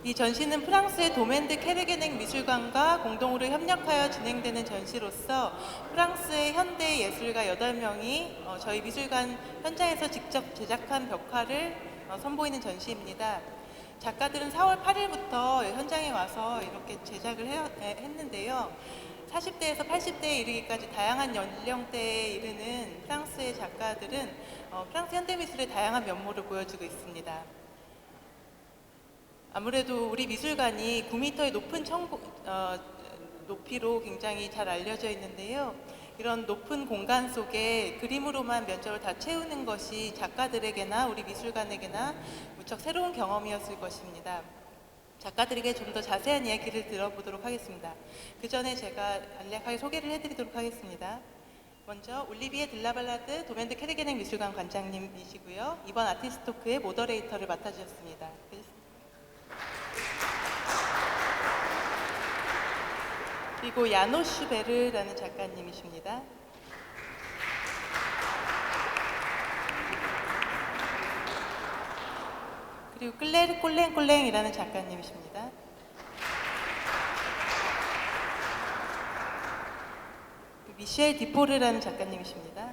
이 전시는 프랑스의 도멘드 케르게넥 미술관과 공동으로 협력하여 진행되는 전시로서 프랑스의 현대 예술가 8명이 저희 미술관 현장에서 직접 제작한 벽화를 선보이는 전시입니다. 작가들은 4월 8일부터 현장에 와서 이렇게 제작을 했는데요. 40대에서 80대에 이르기까지 다양한 연령대에 이르는 프랑스의 작가들은 프랑스 현대미술의 다양한 면모를 보여주고 있습니다. 아무래도 우리 미술관이 9m의 높은 높이로 굉장히 잘 알려져 있는데요. 이런 높은 공간 속에 그림으로만 면적을 다 채우는 것이 작가들에게나 우리 미술관에게나 무척 새로운 경험이었을 것입니다. 작가들에게 좀 더 자세한 이야기를 들어보도록 하겠습니다. 그 전에 제가 간략하게 소개를 해드리도록 하겠습니다. 먼저 올리비에 들라발라드 도멘드 케르게넥 미술관 관장님이시고요. 이번 아티스트 토크의 모더레이터를 맡아주셨습니다. 그리고 야노슈 베르라는 작가님이십니다. 그리고 클레르 꼴랭꼴랭이라는 작가님이십니다. 미셸 디포르라는 작가님이십니다.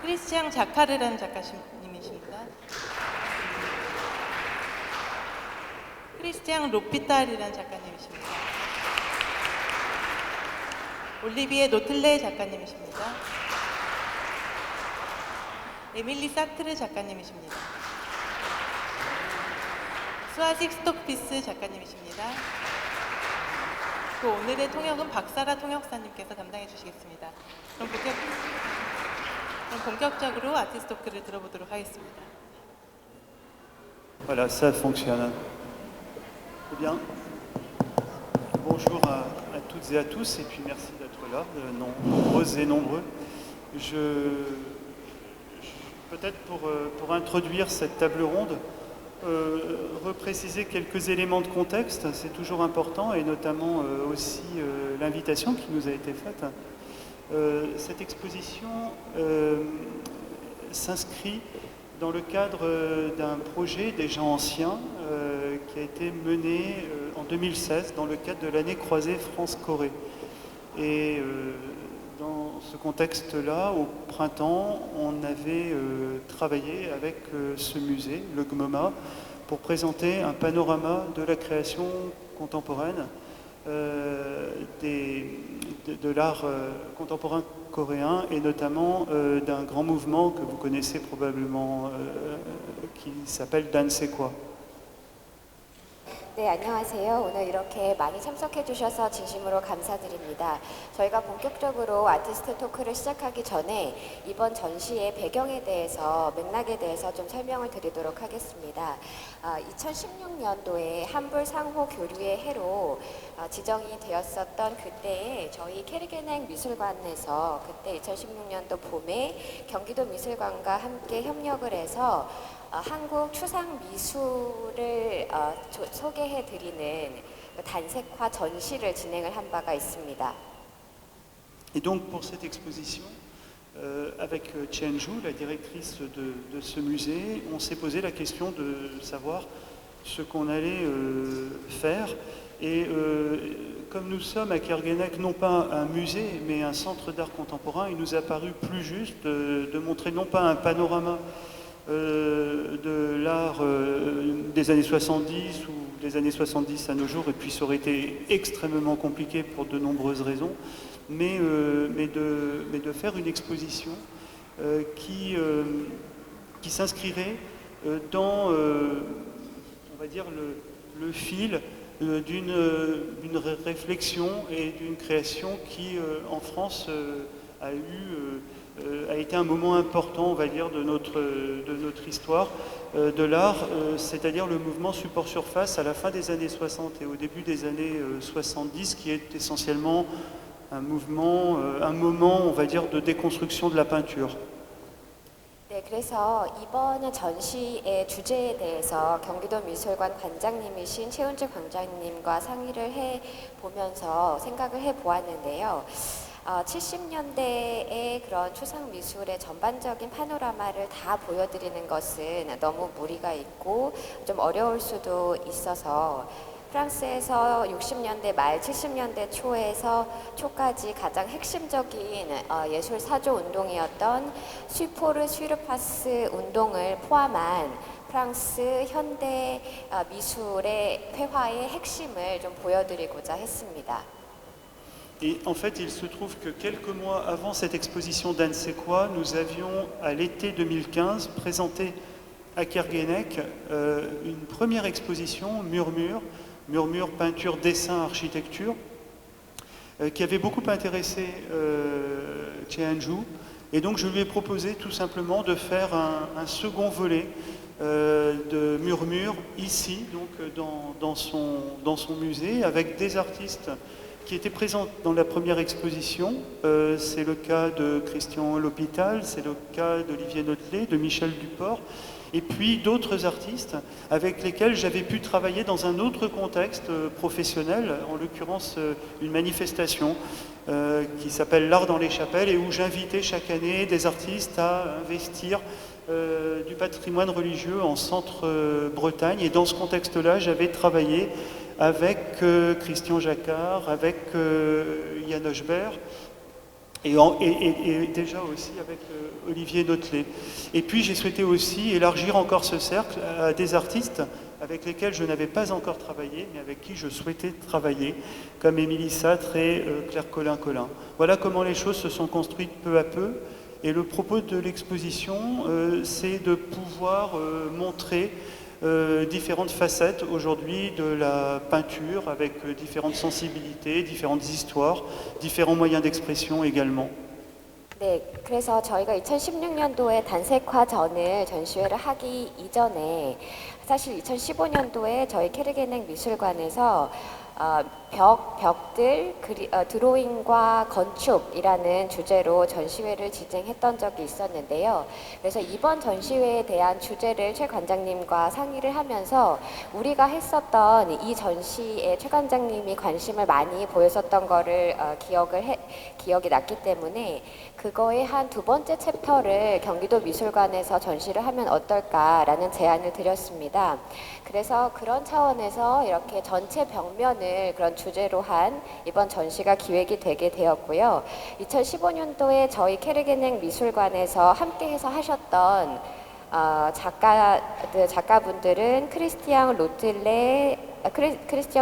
크리스티앙 자카르라는 작가님이십니다. 크리스티앙 로피탈이라는 작가님이십니다. 올리비에 노틀레 작가님이십니다. 에밀리 사트르 작가님이십니다. 스와직 스톡피스 작가님이십니다. 그 오늘의 통역은 박사라 통역사님께서 담당해 주시겠습니다. 그럼 본격적으로 아티스트 토크를 들어보도록 하겠습니다. Voilà, ça fonctionne. Eh bien, bonjour à toutes et à tous, et puis merci d'être là, nombreuses et nombreux. Peut-être pour introduire cette table ronde, repréciser quelques éléments de contexte, c'est toujours important, et notamment aussi l'invitation qui nous a été faite. Cette exposition s'inscrit dans le cadre d'un projet déjà ancien qui a été mené en 2016 dans le cadre de l'année croisée France-Corée. Et dans ce contexte-là, au printemps, on avait travaillé avec ce musée, le GMOMA, pour présenter un panorama de la création contemporaine de l'art contemporain coréen et notamment d'un grand mouvement que vous connaissez probablement qui s'appelle Dansekwa. 네, 안녕하세요. 오늘 이렇게 많이 참석해 주셔서 진심으로 감사드립니다. 저희가 본격적으로 아티스트 토크를 시작하기 전에 이번 전시의 배경에 대해서, 맥락에 대해서 좀 설명을 드리도록 하겠습니다. 2016년도에 한불 상호 교류의 해로 지정이 되었었던 그때에 저희 케르게넥 미술관에서 그때 2016년도 봄에 경기도 미술관과 함께 협력을 해서 한국 추상 미술을 소개해드리는 단색화 전시를 진행을 한 바가 있습니다. Et donc pour cette exposition, avec Chen-Ju, la directrice de ce musée, on s'est posé la question de savoir ce qu'on allait faire. Et comme nous sommes à Kerguénec, non pas un musée, mais un centre d'art contemporain, il nous a paru plus juste de montrer non pas un panorama de l'art des années 70 ou des années 70 à nos jours, et puis ça aurait été extrêmement compliqué pour de nombreuses raisons, mais de faire une exposition qui s'inscrirait dans, on va dire, le fil d'une réflexion et d'une création qui, en France, a été un moment important, on va dire, de notre histoire de l'art, c'est-à-dire le mouvement support-surface à la fin des années 60 et au début des années 70, qui est essentiellement un moment, on va dire, de déconstruction de la peinture. 네, 그래서 이번 전시의 주제에 대해서 경기도 미술관 관장님이신 최은주 관장님과 상의를 해보면서 생각을 해보았는데요. 70년대의 그런 추상 미술의 전반적인 파노라마를 다 보여드리는 것은 너무 무리가 있고 좀 어려울 수도 있어서 프랑스에서 60년대 말 70년대 초까지 가장 핵심적인 예술 사조 운동이었던 슈포르 슈르파스 운동을 포함한 프랑스 현대 미술의 회화의 핵심을 좀 보여드리고자 했습니다. Et en fait, il se trouve que quelques mois avant cette exposition d'Anne Séquois, nous avions, à l'été 2015, présenté à Kerguénec une première exposition, Murmure, peinture, dessin, architecture, qui avait beaucoup intéressé Cheanju. Et donc, je lui ai proposé tout simplement de faire un second volet de Murmure ici, donc dans son musée, avec des artistes qui étaient présents dans la première exposition. C'est le cas de Christian L'Hôpital, c'est le cas d'Olivier Notelet, de Michel Duport, et puis d'autres artistes avec lesquels j'avais pu travailler dans un autre contexte professionnel, en l'occurrence une manifestation qui s'appelle l'Art dans les chapelles, et où j'invitais chaque année des artistes à investir du patrimoine religieux en centre-Bretagne. Et dans ce contexte-là, j'avais travaillé avec Christian Jacquard, avec Yann Hochberg, et déjà aussi avec Olivier Notelet. Et puis j'ai souhaité aussi élargir encore ce cercle à des artistes avec lesquels je n'avais pas encore travaillé, mais avec qui je souhaitais travailler, comme Émilie Satre et Claire Collin-Collin. Voilà comment les choses se sont construites peu à peu. Et le propos de l'exposition, c'est de pouvoir montrer différentes facettes aujourd'hui de la peinture, avec différentes sensibilités, différentes histoires, différents moyens d'expression également. 네, 그래서 저희가 2016년도에 단색화전을 전시회를 하기 이전에 사실 2015년도에 저희 케르게넥 미술관에서 벽들, 드로잉과 건축이라는 주제로 전시회를 진행했던 적이 있었는데요. 그래서 이번 전시회에 대한 주제를 최 관장님과 상의를 하면서 우리가 했었던 이 전시에 최 관장님이 관심을 많이 보였었던 거를 기억이 났기 때문에 그거의 한 두 번째 챕터를 경기도 미술관에서 전시를 하면 어떨까라는 제안을 드렸습니다. 그래서 그런 차원에서 이렇게 전체 벽면을 그런 주제로 한 이번 전시가 기획이 되게 되었고요. 2015년도에 저희 케르게넥 미술관에서 함께해서 하셨던 작가분들은 크리스티앙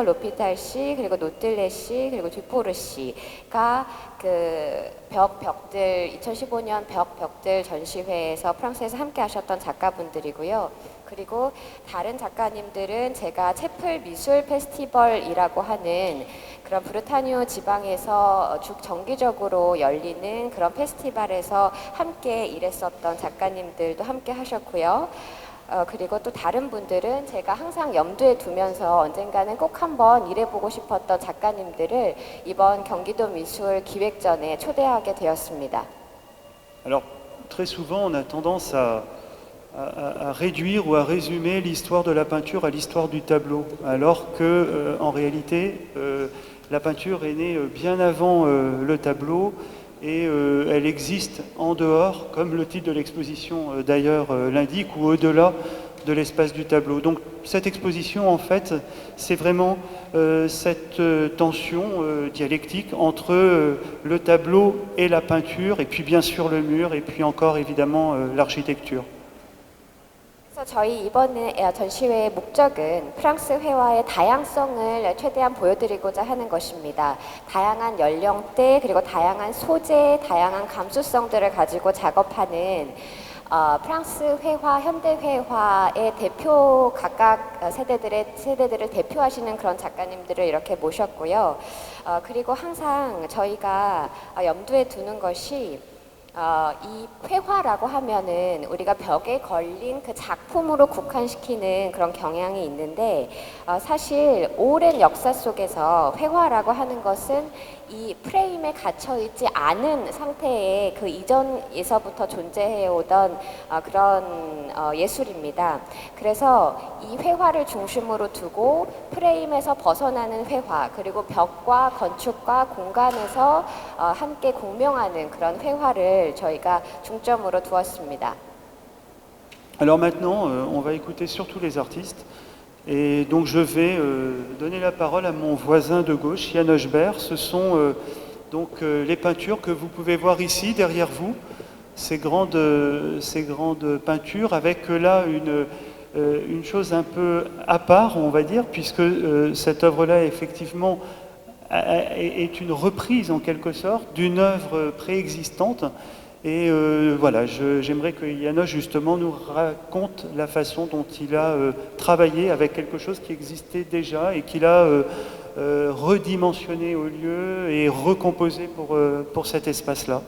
로피탈 씨, 그리고 노틀레 씨, 그리고 듀포르 씨가 그 벽들 2015년 벽들 전시회에서 프랑스에서 함께 하셨던 작가분들이고요. 그리고 다른 작가님들은 제가 채플 미술 페스티벌이라고 하는 그런 브르타뉴 지방에서 정기적으로 열리는 그런 페스티벌에서 함께 일했었던 작가님들도 함께 하셨고요. 그리고 또 다른 분들은 제가 항상 염두에 두면서 언젠가는 꼭 한번 일해보고 싶었던 작가님들을 이번 경기도 미술 기획전에 초대하게 되었습니다. Alors, très souvent, on a tendance à réduire ou à résumer l'histoire de la peinture à l'histoire du tableau, alors que, en réalité, la peinture est née bien avant le tableau, et elle existe en dehors, comme le titre de l'exposition d'ailleurs l'indique, ou au-delà de l'espace du tableau. Donc cette exposition, en fait, c'est vraiment cette tension dialectique entre le tableau et la peinture, et puis bien sûr le mur, et puis encore évidemment l'architecture. 그래서 저희 이번에 전시회의 목적은 프랑스 회화의 다양성을 최대한 보여드리고자 하는 것입니다. 다양한 연령대 그리고 다양한 소재, 다양한 감수성들을 가지고 작업하는 프랑스 회화, 현대 회화의 대표 각각 세대들을 대표하시는 그런 작가님들을 이렇게 모셨고요. 그리고 항상 저희가 염두에 두는 것이 이 회화라고 하면은 우리가 벽에 걸린 그 작품으로 국한시키는 그런 경향이 있는데 사실 오랜 역사 속에서 회화라고 하는 것은 이 프레임에 갇혀 있지 않은 상태의 그 이전에서부터 존재해 오던 그런 예술입니다. 그래서 이 회화를 중심으로 두고 프레임에서 벗어나는 회화, 그리고 벽과 건축과 공간에서 함께 공명하는 그런 회화를 저희가 중점으로 두었습니다. Alors maintenant, on va écouter surtout les artistes. Et donc je vais donner la parole à mon voisin de gauche, Yann Hochberg. Ce sont donc les peintures que vous pouvez voir ici, derrière vous. Ces grandes peintures avec là une chose un peu à part, on va dire, puisque cette œuvre-là, effectivement, est une reprise en quelque sorte d'une œuvre préexistante. Et voilà, j'aimerais que János justement nous raconte la façon dont il a travaillé avec quelque chose qui existait déjà et qu'il a redimensionné au lieu et recomposé pour cet espace-là.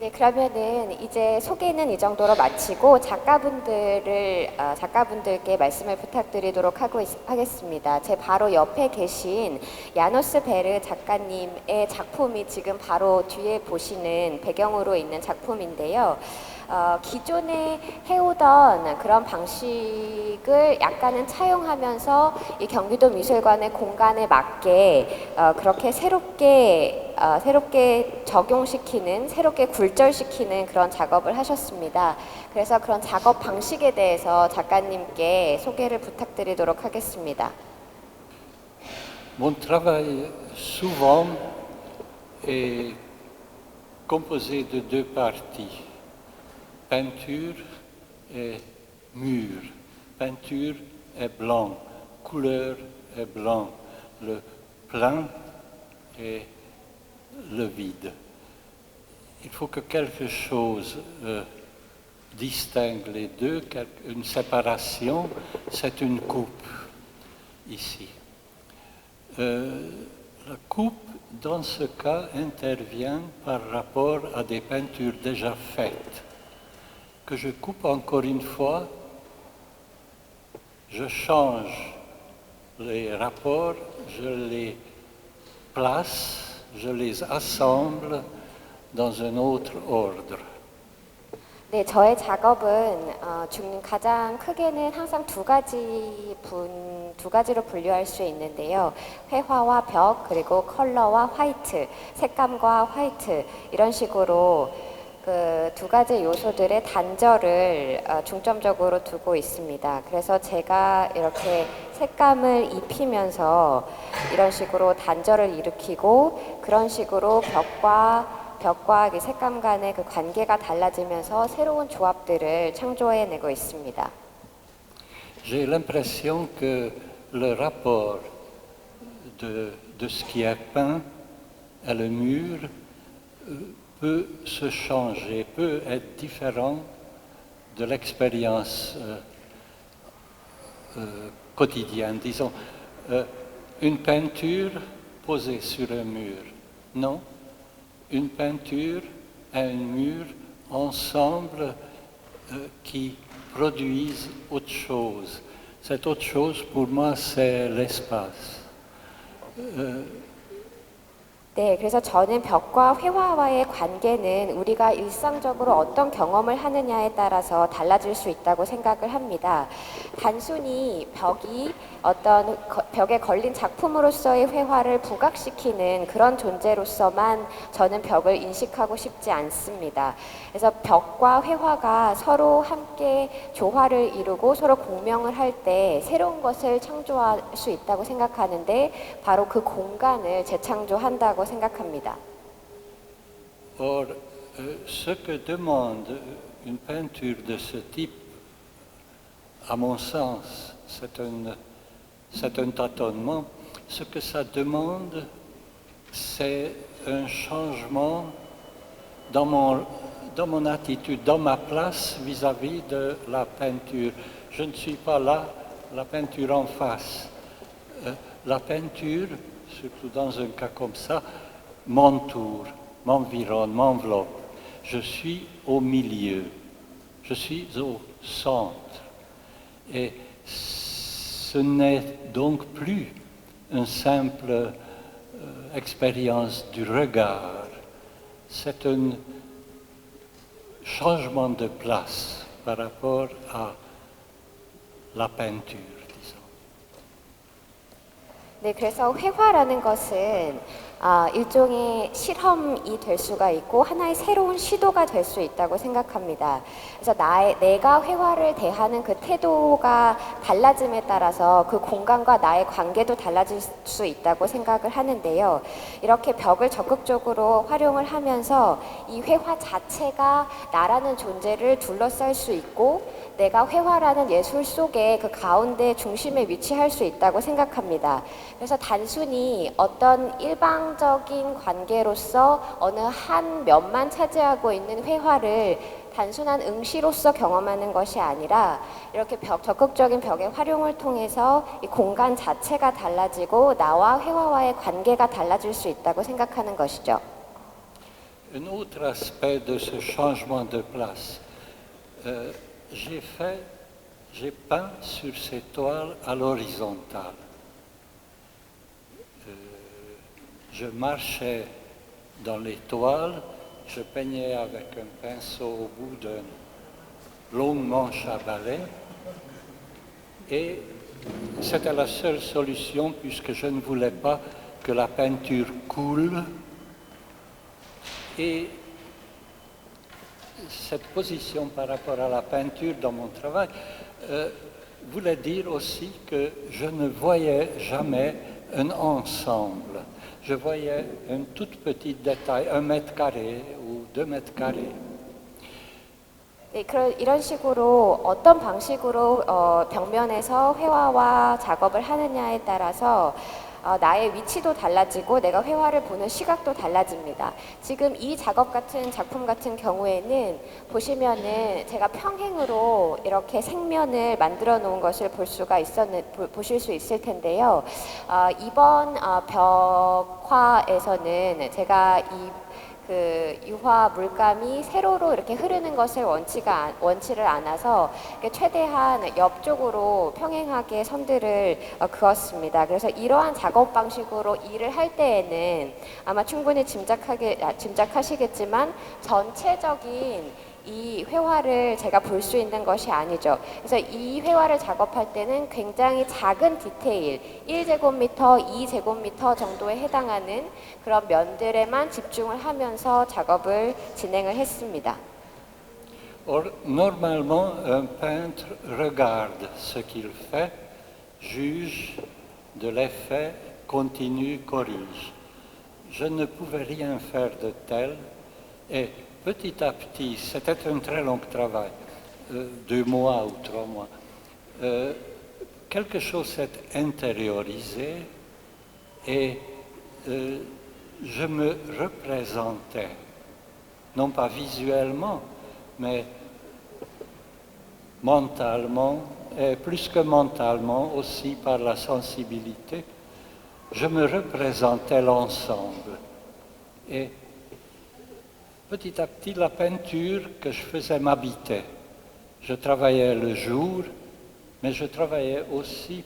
네, 그러면은 이제 소개는 이 정도로 마치고 작가분들께 말씀을 부탁드리도록 하겠습니다. 제 바로 옆에 계신 야노스 베르 작가님의 작품이 지금 바로 뒤에 보시는 배경으로 있는 작품인데요. 기존에 해오던 그런 방식을 약간은 차용하면서 이 경기도 미술관의 공간에 맞게 그렇게 새롭게 적용시키는, 새롭게 굴절시키는 그런 작업을 하셨습니다. 그래서 그런 작업 방식에 대해서 작가님께 소개를 부탁드리도록 하겠습니다. Mon travail souvent est composé de deux parties. Peinture et mur. Peinture est blanc, couleur est blanc, le plein et le vide. Il faut que quelque chose distingue les deux, une séparation, c'est une coupe ici. La coupe, dans ce cas, intervient par rapport à des peintures déjà faites, que je coupe encore une fois, je change les rapports, je les place, je les assemble dans un autre ordre. 네, 저의 작업은 가장 크게는 항상 두 가지로 분류할 수 있는데요. 회화와 벽, 그리고 컬러와 화이트, 색감과 화이트 이런 식으로 그 두 가지 요소들의 단절을 중점적으로 두고 있습니다. 그래서 제가 이렇게 색감을 입히면서 이런 식으로 단절을 일으키고 그런 식으로 벽과 색감 간의 그 관계가 달라지면서 새로운 조합들을 창조해내고 있습니다. J'ai l'impression que le rapport de ce qui est peint à le mur peut se changer, peut être différent de l'expérience quotidienne. Disons, une peinture posée sur un mur, non. Une peinture et un mur ensemble qui produisent autre chose. Cette autre chose, pour moi, c'est l'espace. 네, 그래서 저는 벽과 회화와의 관계는 우리가 일상적으로 어떤 경험을 하느냐에 따라서 달라질 수 있다고 생각을 합니다. 단순히 벽이 어떤 벽에 걸린 작품으로서의 회화를 부각시키는 그런 존재로서만 저는 벽을 인식하고 싶지 않습니다. 그래서 벽과 회화가 서로 함께 조화를 이루고 서로 공명을 할 때 새로운 것을 창조할 수 있다고 생각하는데 바로 그 공간을 재창조한다고 생각합니다. Or, ce que demande une peinture de ce type, à mon sens, c'est un tâtonnement. Ce que ça demande, c'est un changement dans mon attitude, dans ma place vis-à-vis de la peinture. Je ne suis pas là, la peinture en face. La peinture, surtout dans un cas comme ça, m'entoure, m'environne, m'enveloppe. je suis au milieu, je suis au centre. Et ce n'est donc plus une simple expérience du regard, c'est un changement de place par rapport à la peinture, disons. 네, 그래서 회화라는 것은 일종의 실험이 될 수가 있고 하나의 새로운 시도가 될 수 있다고 생각합니다. 그래서 내가 회화를 대하는 그 태도가 달라짐에 따라서 그 공간과 나의 관계도 달라질 수 있다고 생각을 하는데요. 이렇게 벽을 적극적으로 활용을 하면서 이 회화 자체가 나라는 존재를 둘러쌀 수 있고 내가 회화라는 예술 속에 그 가운데 중심에 위치할 수 있다고 생각합니다. 그래서 단순히 어떤 일방적인 관계로서 어느 한 면만 차지하고 있는 회화를 단순한 응시로서 경험하는 것이 아니라 이렇게 적극적인 벽의 활용을 통해서 이 공간 자체가 달라지고 나와 회화와의 관계가 달라질 수 있다고 생각하는 것이죠. Un autre aspect de ce changement de place, j'ai peint sur ces toiles à l'horizontale. Je marchais dans les toiles, je peignais avec un pinceau au bout d'une longue manche à balai et c'était la seule solution puisque je ne voulais pas que la peinture coule et cette position par rapport à la peinture dans mon travail voulait dire aussi que je ne voyais jamais un ensemble. Je voyais un tout petit détail, 1 mètre carré ou 2 mètres carrés. 네, 이런 식으로 어떤 방식으로 벽면에서 회화와 작업을 하느냐에 따라서 나의 위치도 달라지고 내가 회화를 보는 시각도 달라집니다. 지금 이 작품 같은 경우에는 보시면은 제가 평행으로 이렇게 생면을 만들어 놓은 것을 보실 수 있을 텐데요. 이번 벽화에서는 제가 그 유화 물감이 세로로 이렇게 흐르는 것을 원치를 않아서 최대한 옆쪽으로 평행하게 선들을 그었습니다. 그래서 이러한 작업 방식으로 일을 할 때에는 아마 충분히 짐작하시겠지만 전체적인 이 회화를 제가 볼 수 있는 것이 아니죠. 그래서 이 회화를 작업할 때는 굉장히 작은 디테일, 1제곱미터, 2제곱미터 정도에 해당하는 그런 면들에만 집중을 하면서 작업을 진행을 했습니다. Or, normalement, un peintre regarde ce qu'il fait, juge de l'effet, continue, corrige. Je ne pouvais rien faire de tel et petit à petit, c'était un très long travail, 2 mois ou 3 mois. Quelque chose s'est intériorisé et je me représentais, non pas visuellement, mais mentalement, et plus que mentalement aussi par la sensibilité, je me représentais l'ensemble. Et petit à petit, la peinture que je faisais m'habitait. Je travaillais le jour, mais je travaillais aussi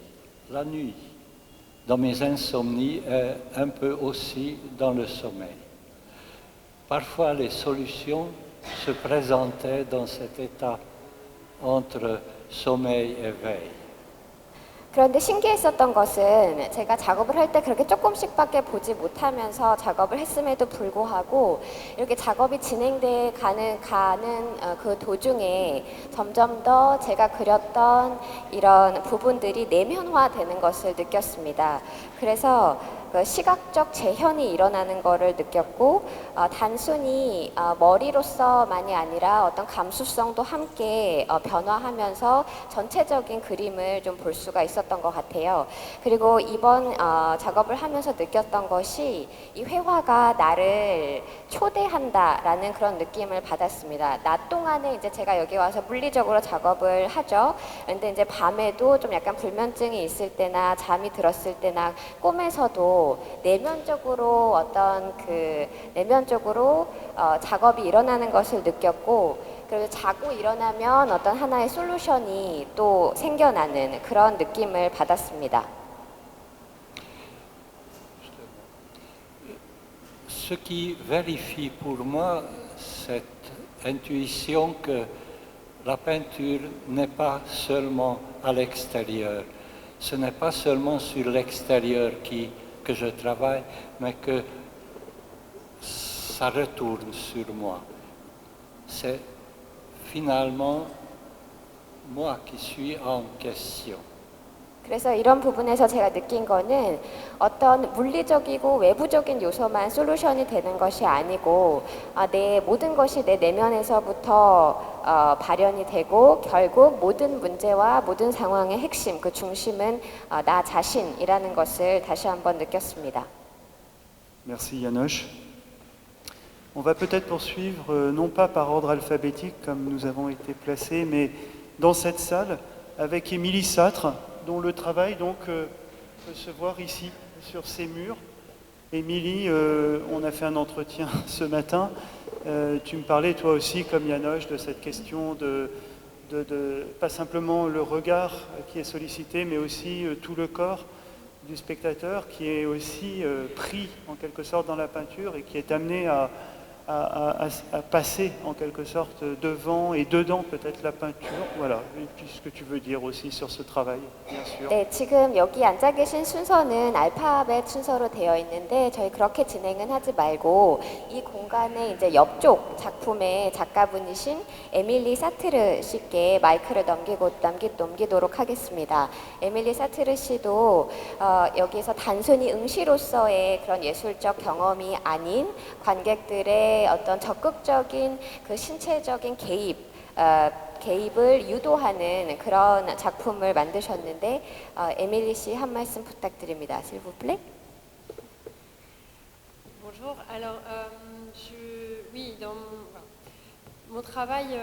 la nuit, dans mes insomnies et un peu aussi dans le sommeil. Parfois, les solutions se présentaient dans cet état entre sommeil et veille. 그런데 신기했었던 것은 제가 작업을 할 때 그렇게 조금씩밖에 보지 못하면서 작업을 했음에도 불구하고 이렇게 작업이 진행돼 가는 그 도중에 점점 더 제가 그렸던 이런 부분들이 내면화되는 것을 느꼈습니다. 그래서 그 시각적 재현이 일어나는 것을 느꼈고 단순히 머리로서만이 아니라 어떤 감수성도 함께 변화하면서 전체적인 그림을 좀 볼 수가 있었던 것 같아요. 그리고 이번 작업을 하면서 느꼈던 것이 이 회화가 나를 초대한다라는 그런 느낌을 받았습니다. 낮 동안에 이제 제가 여기 와서 물리적으로 작업을 하죠. 근데 이제 밤에도 좀 약간 불면증이 있을 때나 잠이 들었을 때나 꿈에서도 아니고 내면적으로 어떤 그 내면적으로 작업이 일어나는 것을 느꼈고, 그리고 자고 일어나면 어떤 하나의 솔루션이 또 생겨나는 그런 느낌을 받았습니다. Ce qui vérifie pour moi cette intuition que la peinture n'est pas seulement à l'extérieur. Ce n'est pas seulement sur l'extérieur que je travaille, mais que ça retourne sur moi. C'est finalement moi qui suis en question. 그래서 이런 부분에서 제가 느낀 거는 어떤 물리적이고 외부적인 요소만 솔루션이 되는 것이 아니고, 내 모든 것이 내 내면에서부터 발현이 되고, 결국 모든 문제와 모든 상황의 핵심, 그 중심은 나 자신이라는 것을 다시 한번 느꼈습니다. Merci Yanoche. On va peut-être poursuivre, non pas par ordre alphabétique comme nous avons été placés, mais dans cette salle avec Émilie Satre, dont le travail donc peut se voir ici sur ces murs. Émilie, on a fait un entretien ce matin. Tu me parlais toi aussi, comme Yanoche, de cette question de pas simplement le regard qui est sollicité, mais aussi tout le corps du spectateur qui est aussi pris en quelque sorte dans la peinture et qui est amené à passer en quelque sorte devant et dedans peut-être la peinture. Voilà, et puis ce que tu veux dire aussi sur ce travail, bien sûr. 네, 지금 여기 앉아 계신 순서는 알파벳 순서로 되어 있는데 저희 그렇게 진행은 하지 말고 이 공간의 이제 옆쪽 작품의 작가분이신 에밀리 사트르 씨께 마이크를 넘기도록 하겠습니다. 에밀리 사트르 씨도 여기서 단순히 응시로서의 그런 예술적 경험이 아닌 관객들의 어떤 적극적인 그 신체적인 개입을 유도하는 그런 작품을 만드셨는데, 에밀리 씨 한 말씀 부탁드립니다. S'il vous plaît. Bonjour. Alors, oui, mon travail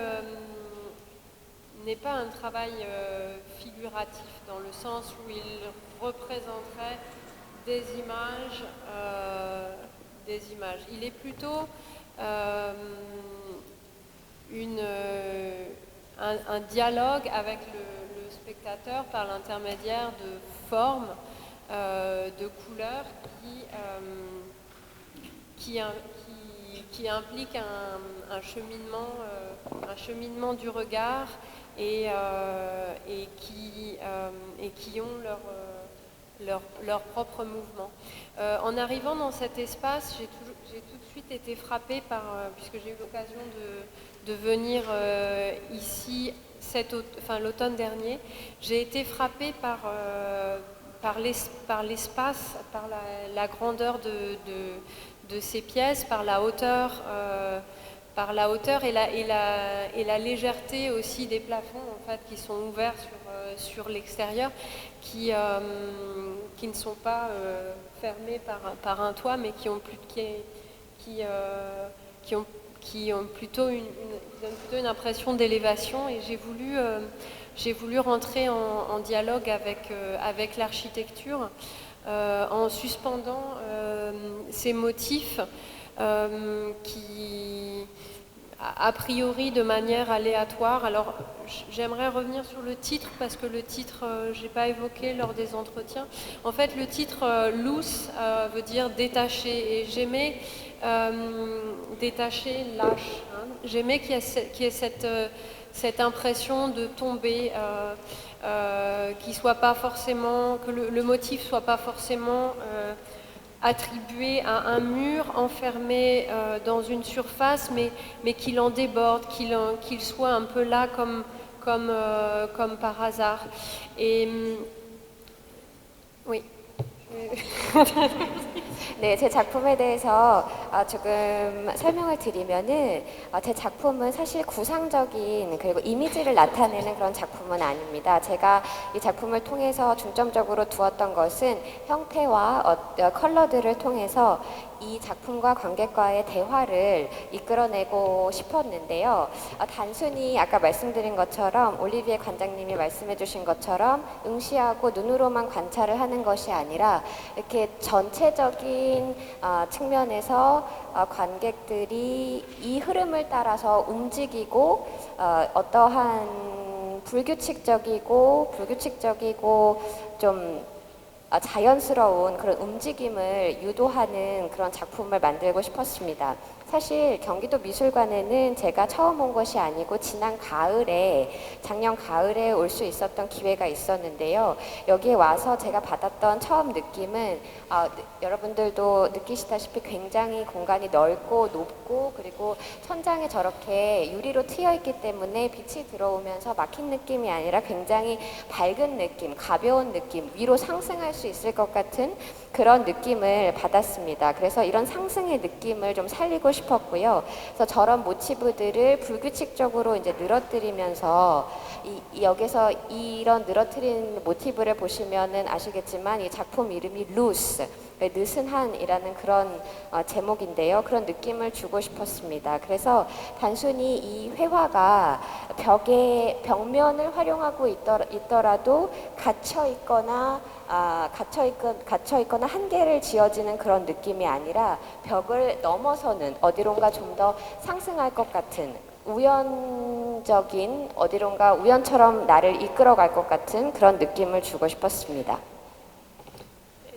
n'est pas un travail figuratif dans le sens où il représenterait des images. Il est plutôt un dialogue avec le spectateur par l'intermédiaire de formes, de couleurs qui impliquent un cheminement du regard et qui ont leur propre mouvement. En arrivant dans cet espace, j'ai tout de suite été frappée par, puisque j'ai eu l'occasion de venir ici l'automne dernier, j'ai été frappée par l'espace, par la grandeur de ces pièces, par la hauteur et la légèreté aussi des plafonds en fait, qui sont ouverts sur l'extérieur, qui ne sont pas fermés par un toit, mais qui donnent plutôt une impression d'élévation. Et j'ai voulu rentrer en dialogue avec l'architecture en suspendant ces motifs qui a priori de manière aléatoire. Alors j'aimerais revenir sur le titre parce que le titre j'ai pas évoqué lors des entretiens. En fait le titre loose veut dire détaché et j'aimais détaché, lâche. Hein. J'aimais qu'il y ait cette impression de tomber, qu'il soit pas forcément, que le motif soit pas forcément attribué à un mur enfermé dans une surface, mais qu'il en déborde, qu'il soit un peu là comme par hasard. Et oui. 네, 제 작품에 대해서 조금 설명을 드리면은 제 작품은 사실 구상적인 그리고 이미지를 나타내는 그런 작품은 아닙니다. 제가 이 작품을 통해서 중점적으로 두었던 것은 형태와 컬러들을 통해서 이 작품과 관객과의 대화를 이끌어내고 싶었는데요. 단순히 아까 말씀드린 것처럼 올리비에 관장님이 말씀해 주신 것처럼 응시하고 눈으로만 관찰을 하는 것이 아니라 이렇게 전체적인 측면에서 관객들이 이 흐름을 따라서 움직이고 어떠한 불규칙적이고 좀 자연스러운 그런 움직임을 유도하는 그런 작품을 만들고 싶었습니다. 사실 경기도 미술관에는 제가 처음 온 것이 아니고 작년 가을에 올 수 있었던 기회가 있었는데요. 여기에 와서 제가 받았던 처음 느낌은 여러분들도 느끼시다시피 굉장히 공간이 넓고 높고 그리고 천장에 저렇게 유리로 트여 있기 때문에 빛이 들어오면서 막힌 느낌이 아니라 굉장히 밝은 느낌, 가벼운 느낌, 위로 상승할 수 있을 것 같은 그런 느낌을 받았습니다. 그래서 이런 상승의 느낌을 좀 살리고 싶었고요. 그래서 저런 모티브들을 불규칙적으로 이제 늘어뜨리면서 여기서 이런 늘어뜨린 모티브를 보시면은 아시겠지만 이 작품 이름이 loose, 느슨한이라는 그런 제목인데요. 그런 느낌을 주고 싶었습니다. 그래서 단순히 이 회화가 벽면을 활용하고 있더라도 갇혀 있거나 한계를 지어지는 그런 느낌이 아니라 벽을 넘어서는 어디론가 좀 더 상승할 것 같은 우연적인 어디론가 우연처럼 나를 이끌어갈 것 같은 그런 느낌을 주고 싶었습니다.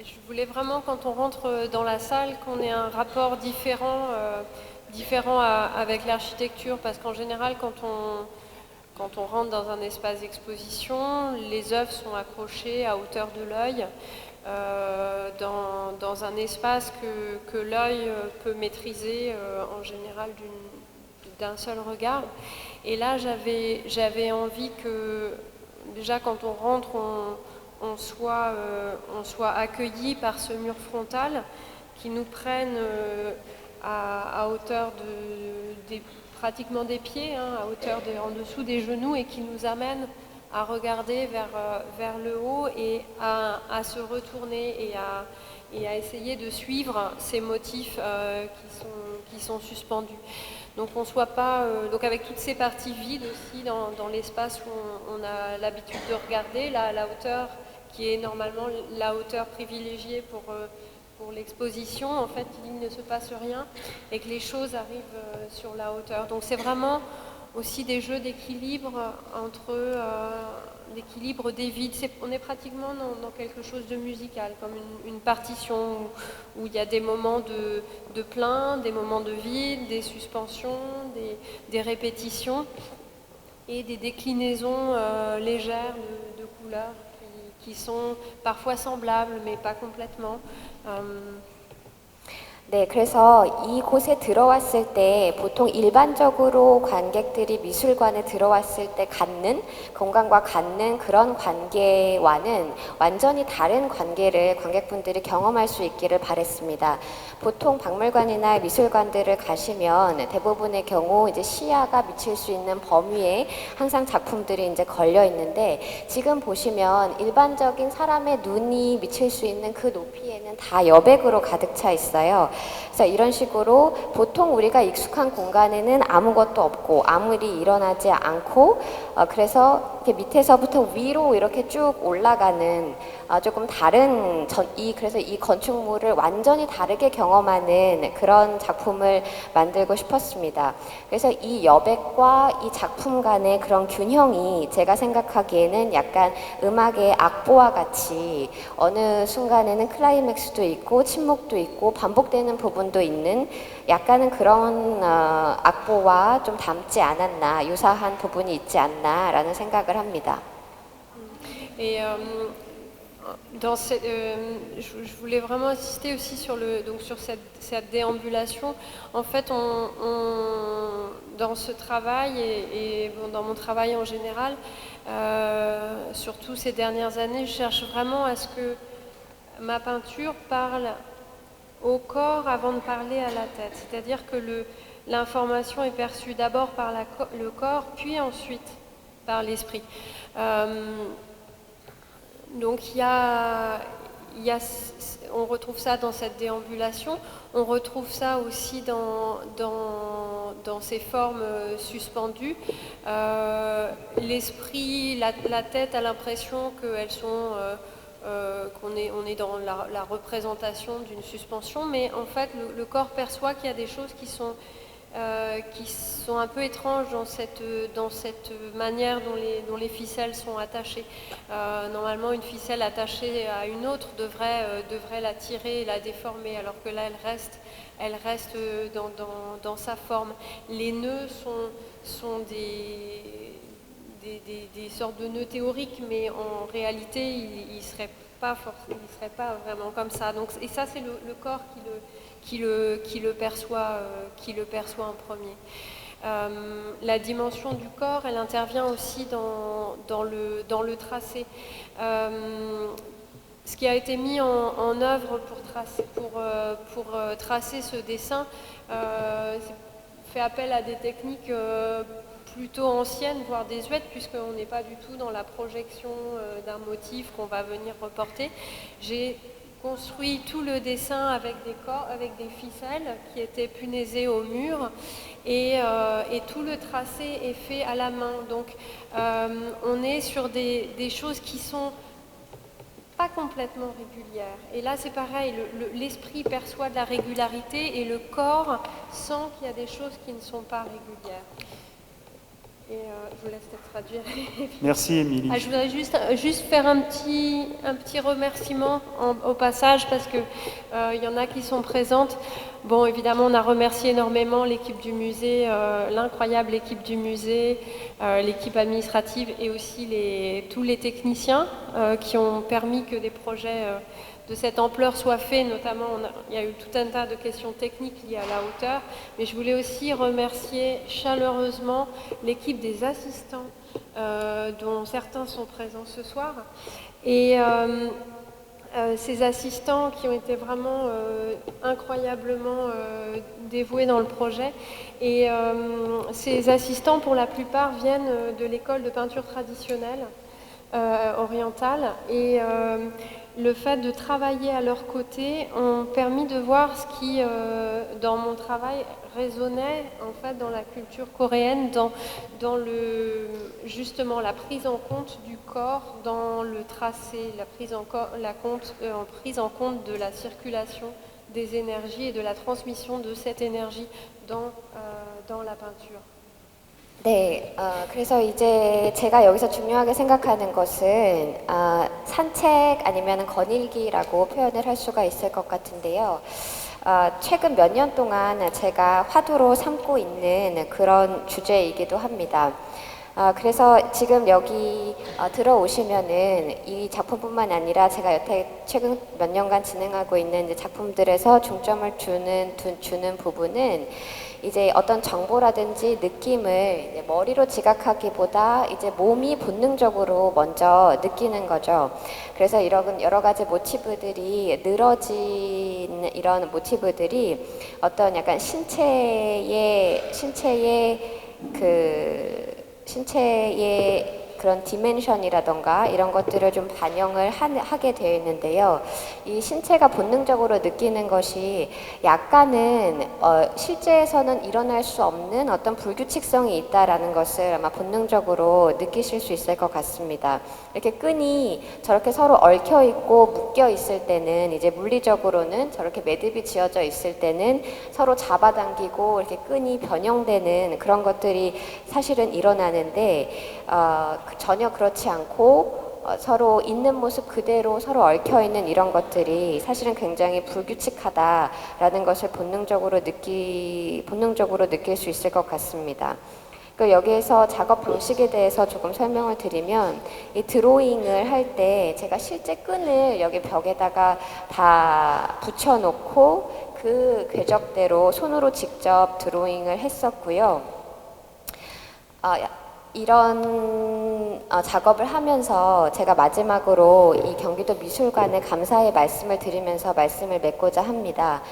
Je voulais vraiment, quand on rentre dans la salle, qu'on ait un rapport différent avec l'architecture, parce qu'en général, quand on rentre dans un espace d'exposition, les œuvres sont accrochées à hauteur de l'œil, dans un espace que l'œil peut maîtriser en général d'un seul regard. Et là, j'avais envie que, déjà, quand on rentre, on soit accueilli par ce mur frontal qui nous prenne à hauteur pratiquement des pieds, à hauteur en dessous des genoux et qui nous amène à regarder vers le haut et à se retourner et à essayer de suivre ces motifs qui sont suspendus. Donc on soit pas donc avec toutes ces parties vides aussi dans l'espace où on a l'habitude de regarder, la hauteur qui est normalement la hauteur privilégiée pour l'exposition, en fait il ne se passe rien et que les choses arrivent sur la hauteur. Donc c'est vraiment aussi des jeux d'équilibre entre l'équilibre des vides. On est pratiquement dans quelque chose de musical, comme une partition où il y a des moments de plein, des moments de vide, des suspensions, des répétitions et des déclinaisons légères de couleurs qui sont parfois semblables mais pas complètement. 네, 그래서 이곳에 들어왔을 때 보통 일반적으로 관객들이 미술관에 들어왔을 때 갖는 공간과 갖는 그런 관계와는 완전히 다른 관계를 관객분들이 경험할 수 있기를 바랬습니다. 보통 박물관이나 미술관들을 가시면 대부분의 경우 이제 시야가 미칠 수 있는 범위에 항상 작품들이 이제 걸려 있는데 지금 보시면 일반적인 사람의 눈이 미칠 수 있는 그 높이에는 다 여백으로 가득 차 있어요. 그래서 이런 식으로 보통 우리가 익숙한 공간에는 아무것도 없고 아무 일이 일어나지 않고 그래서 이렇게 밑에서부터 위로 이렇게 쭉 올라가는 조금 다른 그래서 이 건축물을 완전히 다르게 경험하는 그런 작품을 만들고 싶었습니다. 그래서 이 여백과 이 작품 간의 그런 균형이 제가 생각하기에는 약간 음악의 악보와 같이 어느 순간에는 클라이맥스도 있고 침묵도 있고 반복되는 부분도 있는 약간은 그런 악보와 좀 닮지 않았나, 유사한 부분이 있지 않나라는 생각을 합니다. Et je voulais vraiment insister aussi sur cette déambulation. En fait, dans ce travail et dans mon travail en général, surtout ces dernières années, je cherche vraiment à ce que ma peinture parle au corps avant de parler à la tête. C'est-à-dire que l'information est perçue d'abord par le corps, puis ensuite par l'esprit. Donc il on retrouve ça dans cette déambulation, on retrouve ça aussi dans ces formes suspendues. L'esprit, la tête a l'impression qu'elles sont... on est dans la représentation d'une suspension, mais en fait le corps perçoit qu'il y a des choses qui sont un peu étranges dans cette manière dont les ficelles sont attachées. Normalement, une ficelle attachée à une autre devrait la tirer et la déformer, alors que là, elle reste dans sa forme. Les nœuds sont des sortes de nœuds théoriques, mais en réalité, ils ne seraient pas vraiment comme ça. Donc, et ça, c'est le corps qui le perçoit en premier. La dimension du corps, elle intervient aussi dans le tracé. Ce qui a été mis en œuvre pour tracer ce dessin fait appel à des techniques plutôt anciennes, voire désuètes, puisqu'on n'est pas du tout dans la projection d'un motif qu'on va venir reporter. J'ai construit tout le dessin avec des ficelles qui étaient punaisées au mur et tout le tracé est fait à la main. Donc on est sur des choses qui sont pas complètement régulières. Et là c'est pareil, l'esprit perçoit de la régularité et le corps sent qu'il y a des choses qui ne sont pas régulières. Et je vous laisse peut-être traduire. Merci Émilie. Je voudrais juste faire un petit remerciement au passage parce que il y en a qui sont présentes. Bon, évidemment, on a remercié énormément l'équipe du musée, l'incroyable équipe du musée, l'équipe administrative et aussi tous les techniciens qui ont permis que des projets de cette ampleur soient faits. Notamment, il y a eu tout un tas de questions techniques liées à la hauteur. Mais je voulais aussi remercier chaleureusement l'équipe des assistants, dont certains sont présents ce soir. Et ces assistants qui ont été vraiment incroyablement dévoués dans le projet. Et ces assistants, pour la plupart, viennent de l'école de peinture traditionnelle orientale. Et le fait de travailler à leur côté ont permis de voir ce qui, dans mon travail, résonnait en fait dans la culture coréenne, dans justement la prise en compte du corps, dans le tracé, la prise en compte de la circulation des énergies et de la transmission de cette énergie dans la peinture. 네, 그래서 이제 제가 여기서 중요하게 생각하는 것은 산책 아니면 거닐기라고 표현을 할 수가 있을 것 같은데요. 최근 몇 년 동안 제가 화두로 삼고 있는 그런 주제이기도 합니다. 그래서 지금 여기 들어오시면은 이 작품뿐만 아니라 제가 여태 최근 몇 년간 진행하고 있는 이제 작품들에서 중점을 주는 부분은 이제 어떤 정보라든지 느낌을 이제 머리로 지각하기보다 이제 몸이 본능적으로 먼저 느끼는 거죠. 그래서 이런 여러 가지 모티브들이 늘어진 이런 모티브들이 어떤 약간 신체의 그런 디멘션이라던가 이런 것들을 좀 반영을 하게 되어 있는데요. 이 신체가 본능적으로 느끼는 것이 약간은 실제에서는 일어날 수 없는 어떤 불규칙성이 있다라는 것을 아마 본능적으로 느끼실 수 있을 것 같습니다. 이렇게 끈이 저렇게 서로 얽혀 있고 묶여 있을 때는 이제 물리적으로는 저렇게 매듭이 지어져 있을 때는 서로 잡아당기고 이렇게 끈이 변형되는 그런 것들이 사실은 일어나는데 전혀 그렇지 않고 서로 있는 모습 그대로 서로 얽혀있는 이런 것들이 사실은 굉장히 불규칙하다라는 것을 본능적으로 느낄 수 있을 것 같습니다. 여기에서 작업 방식에 대해서 조금 설명을 드리면 이 드로잉을 할 때 제가 실제 끈을 여기 벽에다가 다 붙여놓고 그 궤적대로 손으로 직접 드로잉을 했었고요. 이런 작업을 하면서 제가 마지막으로 이 경기도 미술관에 감사의 말씀을 드리면서 말씀을 맺고자 합니다.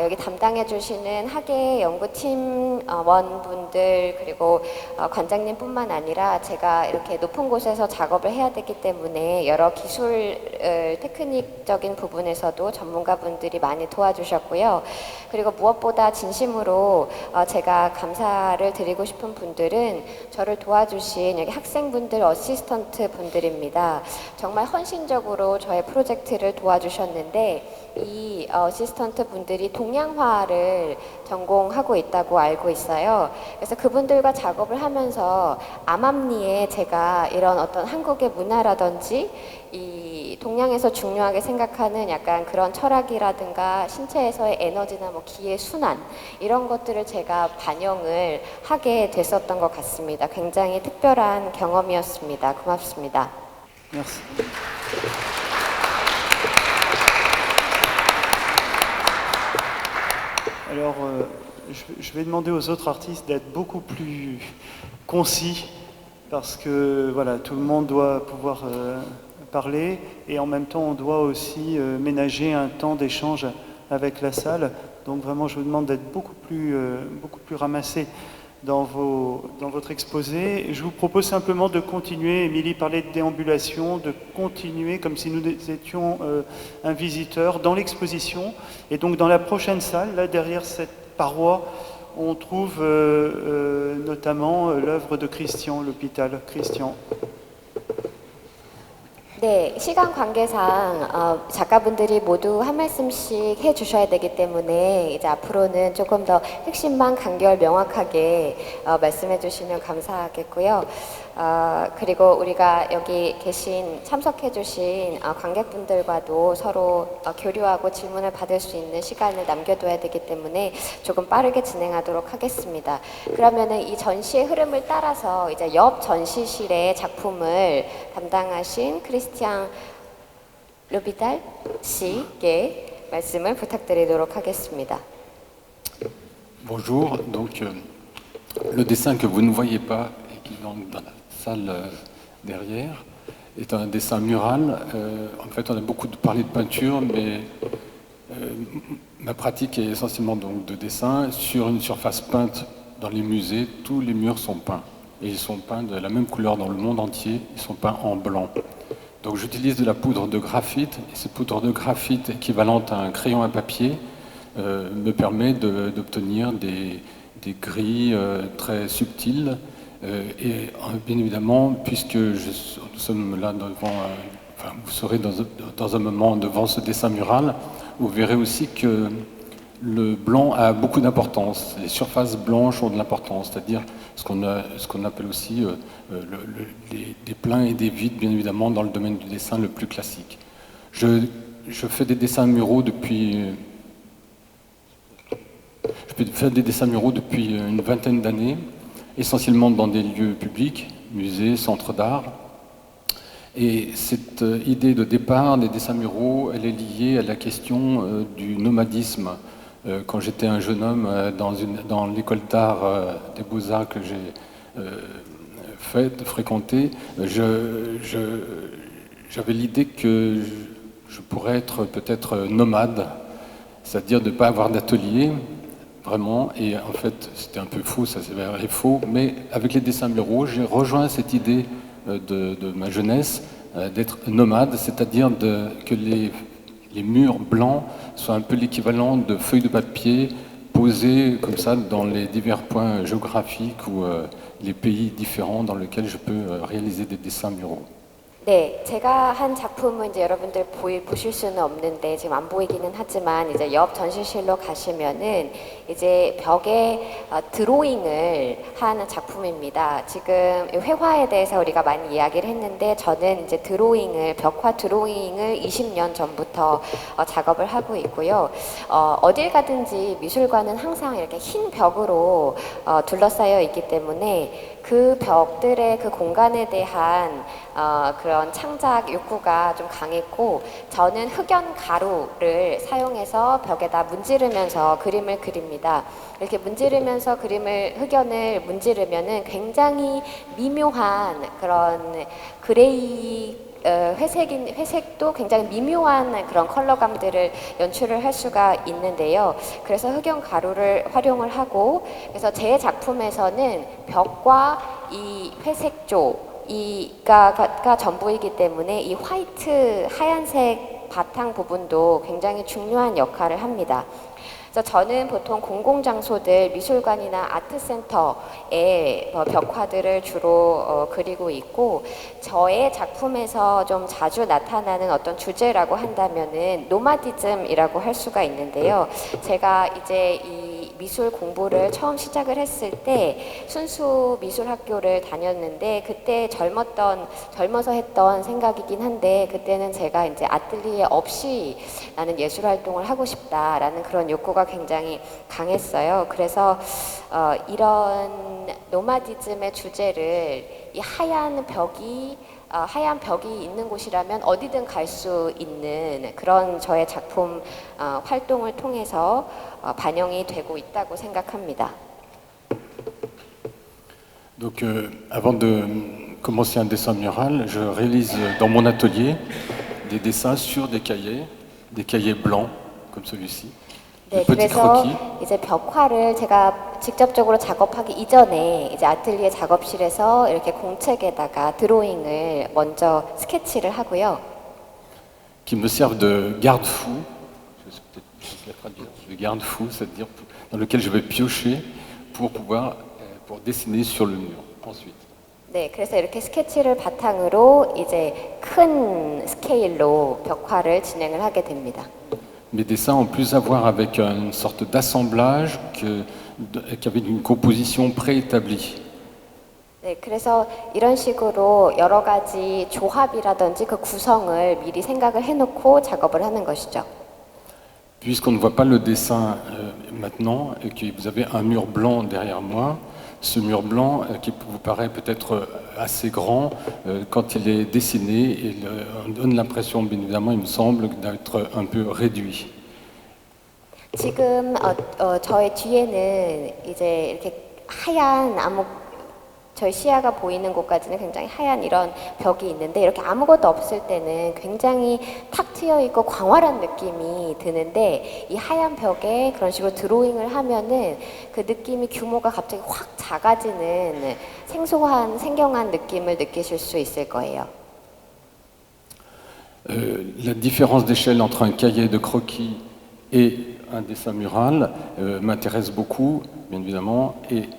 여기 담당해 주시는 학예 연구팀 원분들 그리고 관장님뿐만 아니라 제가 이렇게 높은 곳에서 작업을 해야 되기 때문에 여러 기술 테크닉적인 부분에서도 전문가분들이 많이 도와주셨고요. 그리고 무엇보다 진심으로 제가 감사를 드리고 싶은 분들은 저를 도와주신 여기 학생분들, 어시스턴트 분들입니다. 정말 헌신적으로 저의 프로젝트를 도와주셨는데 이 어시스턴트 분들이 동양화를 전공하고 있다고 알고 있어요. 그래서 그분들과 작업을 하면서 암암리에 제가 이런 어떤 한국의 문화라든지 이 동양에서 중요하게 생각하는 약간 그런 철학이라든가 신체에서의 에너지나 뭐 기의 순환 이런 것들을 제가 반영을 하게 됐었던 것 같습니다. 굉장히 특별한 경험이었습니다. 고맙습니다. Merci. Alors, je vais demander aux autres artistes d'être beaucoup plus concis parce que voilà, tout le monde doit pouvoir parler et en même temps on doit aussi ménager un temps d'échange avec la salle. Donc vraiment, je vous demande d'être beaucoup plus ramassé dans votre exposé. Je vous propose simplement de continuer, Émilie parlait de déambulation, de continuer comme si nous étions un visiteur dans l'exposition. Et donc dans la prochaine salle, là derrière cette paroi, on trouve notamment l'œuvre de Christian, l'hôpital Christian. 네, 시간 관계상 작가분들이 모두 한 말씀씩 해주셔야 되기 때문에 이제 앞으로는 조금 더 핵심만 간결 명확하게 말씀해 주시면 감사하겠고요. 그리고 우리가 여기 계신 참석해 주신 관객분들과도 서로 교류하고 질문을 받을 수 있는 시간을 남겨둬야 되기 때문에 조금 빠르게 진행하도록 하겠습니다. 그러면은 이 전시의 흐름을 따라서 이제 옆 전시실의 작품을 담당하신 크리스티앙 루비달 씨께 말씀을 부탁드리도록 하겠습니다. Bonjour, donc le dessin que vous ne voyez pas et qui est dans la salle derrière est un dessin mural. En fait, on a beaucoup parlé de peinture, mais ma pratique est essentiellement donc de dessin sur une surface peinte dans les musées. Tous les murs sont peints et ils sont peints de la même couleur dans le monde entier. Ils sont peints en blanc. Donc j'utilise de la poudre de graphite et cette poudre de graphite équivalente à un crayon à papier me permet d'obtenir des gris très subtils et bien évidemment puisque nous sommes là devant vous serez dans un moment devant ce dessin mural, vous verrez aussi que le blanc a beaucoup d'importance, les surfaces blanches ont de l'importance, c'est-à-dire ce qu'on appelle aussi des pleins et des vides, bien évidemment, dans le domaine du dessin le plus classique. Je fais des dessins muraux depuis une vingtaine d'années, essentiellement dans des lieux publics, musées, centres d'art. Et cette idée de départ des dessins muraux, elle est liée à la question du nomadisme. Quand j'étais un jeune homme dans l'école d'art des Beaux-Arts que j'ai fréquentée, j'avais l'idée que je pourrais être peut-être nomade, c'est-à-dire de ne pas avoir d'atelier, vraiment, et en fait c'était un peu faux, ça s'avérait faux, mais avec les dessins muraux, j'ai rejoint cette idée de ma jeunesse d'être nomade, c'est-à-dire que les murs blancs soient un peu l'équivalent de feuilles de papier posées comme ça dans les divers points géographiques ou les pays différents dans lesquels je peux réaliser des dessins muraux. 네, 제가 한 작품은 이제 여러분들 보실 수는 없는데 지금 안 보이기는 하지만 이제 옆 전시실로 가시면은 이제 벽에 드로잉을 한 작품입니다. 지금 회화에 대해서 우리가 많이 이야기를 했는데 저는 이제 벽화 드로잉을 20년 전부터 작업을 하고 있고요. 어딜 가든지 미술관은 항상 이렇게 흰 벽으로 둘러싸여 있기 때문에 그 벽들의 그 공간에 대한 그런 창작 욕구가 좀 강했고 저는 흑연 가루를 사용해서 벽에다 문지르면서 그림을 그립니다. 이렇게 흑연을 문지르면은 굉장히 미묘한 그런 그레이 회색도 굉장히 미묘한 그런 컬러감들을 연출을 할 수가 있는데요. 그래서 흑연 가루를 활용을 하고, 그래서 제 작품에서는 벽과 이 회색조 이가 전부이기 때문에 이 화이트 하얀색 바탕 부분도 굉장히 중요한 역할을 합니다. 그래서 저는 보통 공공장소들, 미술관이나 아트센터의 벽화들을 주로 그리고 있고, 저의 작품에서 좀 자주 나타나는 어떤 주제라고 한다면은 노마디즘이라고 할 수가 있는데요. 제가 이제 이 미술 공부를 처음 시작을 했을 때 순수 미술학교를 다녔는데, 그때 젊어서 했던 생각이긴 한데, 그때는 제가 이제 아틀리에 없이 나는 예술 활동을 하고 싶다라는 그런 욕구가 굉장히 강했어요. 그래서 이런 노마디즘의 주제를 이 하얀 벽이 있는 곳이라면 어디든 갈 수 있는 그런 저의 작품 활동을 통해서 반영이 되고 있다고 생각합니다. Donc, avant de commencer un dessin mural, je réalise dans mon atelier des dessins sur des cahiers blancs, comme celui-ci. 네, des petits 그래서 croquis. 이제 벽화를 제가 직접적으로 작업하기 이전에 이제 아틀리에 작업실에서 이렇게 공책에다가 드로잉을 먼저 스케치를 하고요. Qui me servent de garde-fou, je sais peut-être le traduire, de garde-fou, c'est-à-dire dans lequel je vais piocher pour dessiner sur le mur ensuite. 네, 그래서 이렇게 스케치를 바탕으로 이제 큰 스케일로 벽화를 진행을 하게 됩니다. Mes dessins ont plus à voir avec une sorte d'assemblage qu'avec une composition préétablie. 네, 그래서 이런 식으로 여러 가지 조합이라든지 그 구성을 미리 생각을 해놓고 작업을 하는 것이죠. Puisqu'on ne voit pas le dessin maintenant et que vous avez un mur blanc derrière moi, ce mur blanc qui vous paraît peut-être assez grand, quand il est dessiné, on donne l'impression, bien évidemment, il me semble, d'être un peu réduit. 지금 저의 뒤에는 이제 이렇게 하얀 저희 시야가 보이는 곳까지는 굉장히 하얀 이런 벽이 있는데, 이렇게 아무것도 없을 때는 굉장히 탁 트여 있고 광활한 느낌이 드는데, 이 하얀 벽에 그런 식으로 드로잉을 하면은 그 느낌이 규모가 갑자기 확 작아지는 생경한 느낌을 느끼실 수 있을 거예요. La différence d'échelle entre un cahier de croquis et un dessin mural m'intéresse beaucoup, bien évidemment, et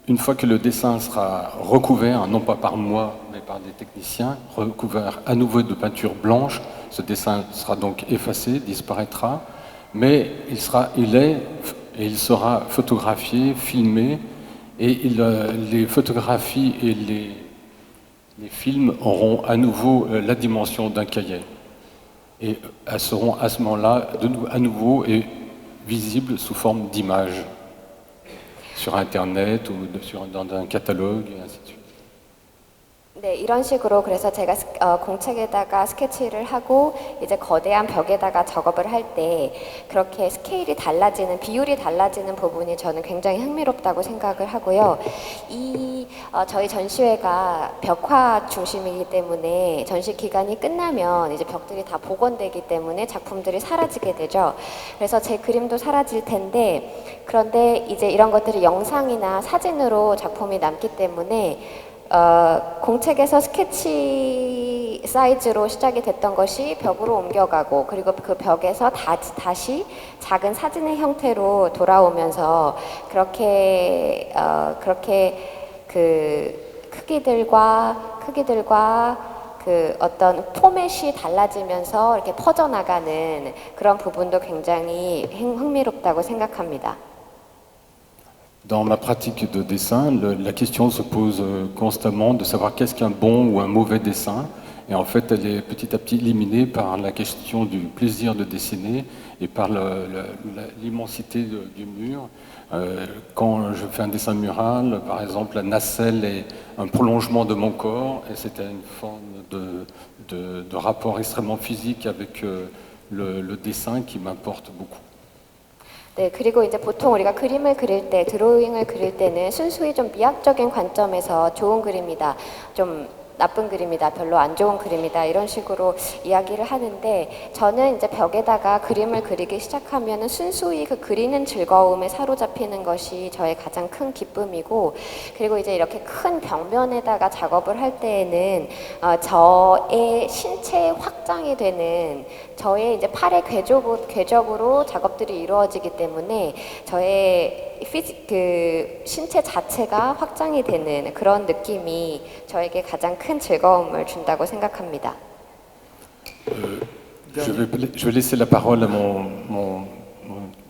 une fois que le dessin sera recouvert, non pas par moi, mais par des techniciens, recouvert à nouveau de peinture blanche, ce dessin sera donc effacé, disparaîtra, mais il sera photographié, filmé, et les photographies et les films auront à nouveau la dimension d'un cahier. Et elles seront à ce moment-là à nouveau visibles sous forme d'images. Sur Internet ou dans un catalogue, et ainsi de suite. 네, 이런 식으로 그래서 제가 공책에다가 스케치를 하고 이제 거대한 벽에다가 작업을 할 때 그렇게 스케일이 달라지는, 비율이 달라지는 부분이 저는 굉장히 흥미롭다고 생각을 하고요. 저희 전시회가 벽화 중심이기 때문에 전시 기간이 끝나면 이제 벽들이 다 복원되기 때문에 작품들이 사라지게 되죠. 그래서 제 그림도 사라질 텐데, 그런데 이제 이런 것들이 영상이나 사진으로 작품이 남기 때문에 공책에서 스케치 사이즈로 시작이 됐던 것이 벽으로 옮겨가고, 그리고 그 벽에서 다시 작은 사진의 형태로 돌아오면서 그렇게 그 크기들과 그 어떤 포맷이 달라지면서 이렇게 퍼져나가는 그런 부분도 굉장히 흥미롭다고 생각합니다. Dans ma pratique de dessin, la question se pose constamment de savoir qu'est-ce qu'un bon ou un mauvais dessin. Et en fait, elle est petit à petit éliminée par la question du plaisir de dessiner et par l'immensité du mur. Quand je fais un dessin mural, par exemple, la nacelle est un prolongement de mon corps et c'est une forme de rapport extrêmement physique avec le dessin qui m'importe beaucoup. 네, 그리고 이제 보통 우리가 그림을 그릴 때, 드로잉을 그릴 때는 순수히 좀 미학적인 관점에서 좋은 그림이다, 좀 나쁜 그림이다, 별로 안 좋은 그림이다 이런 식으로 이야기를 하는데 저는 이제 벽에다가 그림을 그리기 시작하면은 순수히 그 그리는 즐거움에 사로잡히는 것이 저의 가장 큰 기쁨이고 그리고 이제 이렇게 큰 벽면에다가 작업을 할 때에는 저의 신체 확장이 되는 저의 이제 팔의 궤적으로 작업들이 이루어지기 때문에 저의 그 신체 자체가 확장이 되는 그런 느낌이 저에게 가장 큰 즐거움을 준다고 생각합니다. Je vais laisser la parole à mon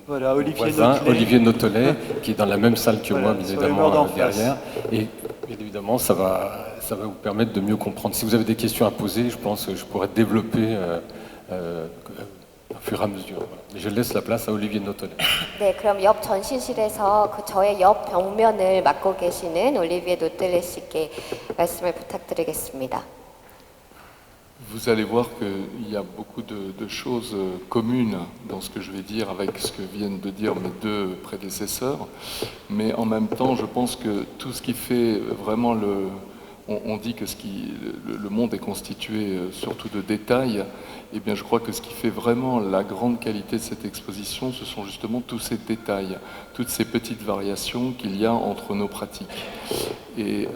Voilà, Olivier voisin, Notelet. Olivier Notelet, qui est dans la même salle que Voilà, moi, bien sur le mur évidemment, d'en face. derrière. Et bien évidemment, ça va vous permettre de mieux comprendre. Si vous avez des questions à poser, je pense que je pourrais développer au fur et à mesure. Voilà. Je laisse la place à Olivier Notelet. 네, 그럼 옆 전시실에서 그 저의 옆 벽면을 맡고 계시는 올리비에 노틀레 씨께 말씀을 부탁드리겠습니다. Vous allez voir qu'il y a beaucoup de choses communes dans ce que je vais dire avec ce que viennent de dire mes deux prédécesseurs, mais en même temps, je pense que tout ce qui fait vraiment on dit que le monde est constitué surtout de détails, et bien je crois que ce qui fait vraiment la grande qualité de cette exposition, ce sont justement tous ces détails, toutes ces petites variations qu'il y a entre nos pratiques. Et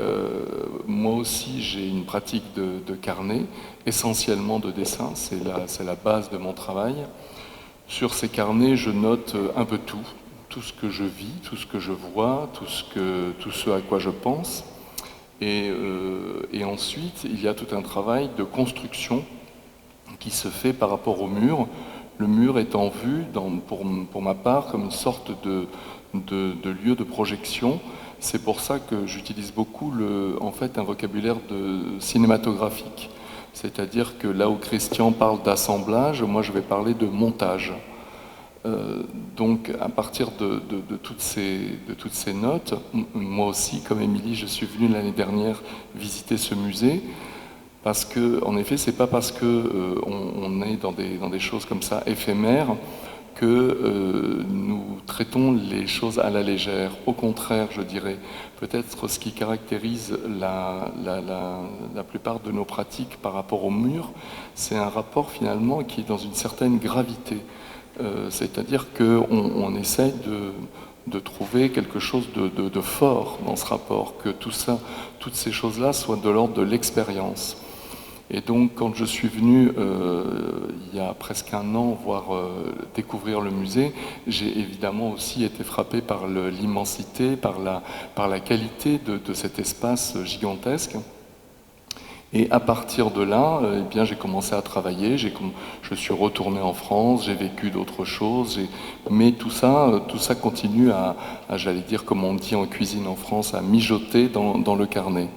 moi aussi, j'ai une pratique de carnet, essentiellement de dessin, c'est la base de mon travail. Sur ces carnets, je note un peu tout ce que je vis, tout ce que je vois, tout ce à quoi je pense. Et ensuite, il y a tout un travail de construction qui se fait par rapport au mur. Le mur étant vu, pour ma part, comme une sorte de lieu de projection. C'est pour ça que j'utilise beaucoup en fait un vocabulaire cinématographique. C'est-à-dire que là où Christian parle d'assemblage, moi je vais parler de montage. Donc à partir de toutes ces notes, moi aussi, comme Émilie, je suis venu l'année dernière visiter ce musée, parce que, en effet, c'est pas parce que on est dans des choses comme ça éphémères que nous traitons les choses à la légère. Au contraire, je dirais, peut-être ce qui caractérise la plupart de nos pratiques par rapport au mur, c'est un rapport finalement qui est dans une certaine gravité. C'est-à-dire qu'on essaie de trouver quelque chose de fort dans ce rapport, que toutes ces choses-là soient de l'ordre de l'expérience. Et donc, quand je suis venu il y a presque un an découvrir le musée, j'ai évidemment aussi été frappé par l'immensité, par la qualité de cet espace gigantesque. Et à partir de là, eh bien, j'ai commencé à travailler, je suis retourné en France, j'ai vécu d'autres choses, mais tout ça continue à, j'allais dire, comme on dit en cuisine en France, à mijoter dans le carnet.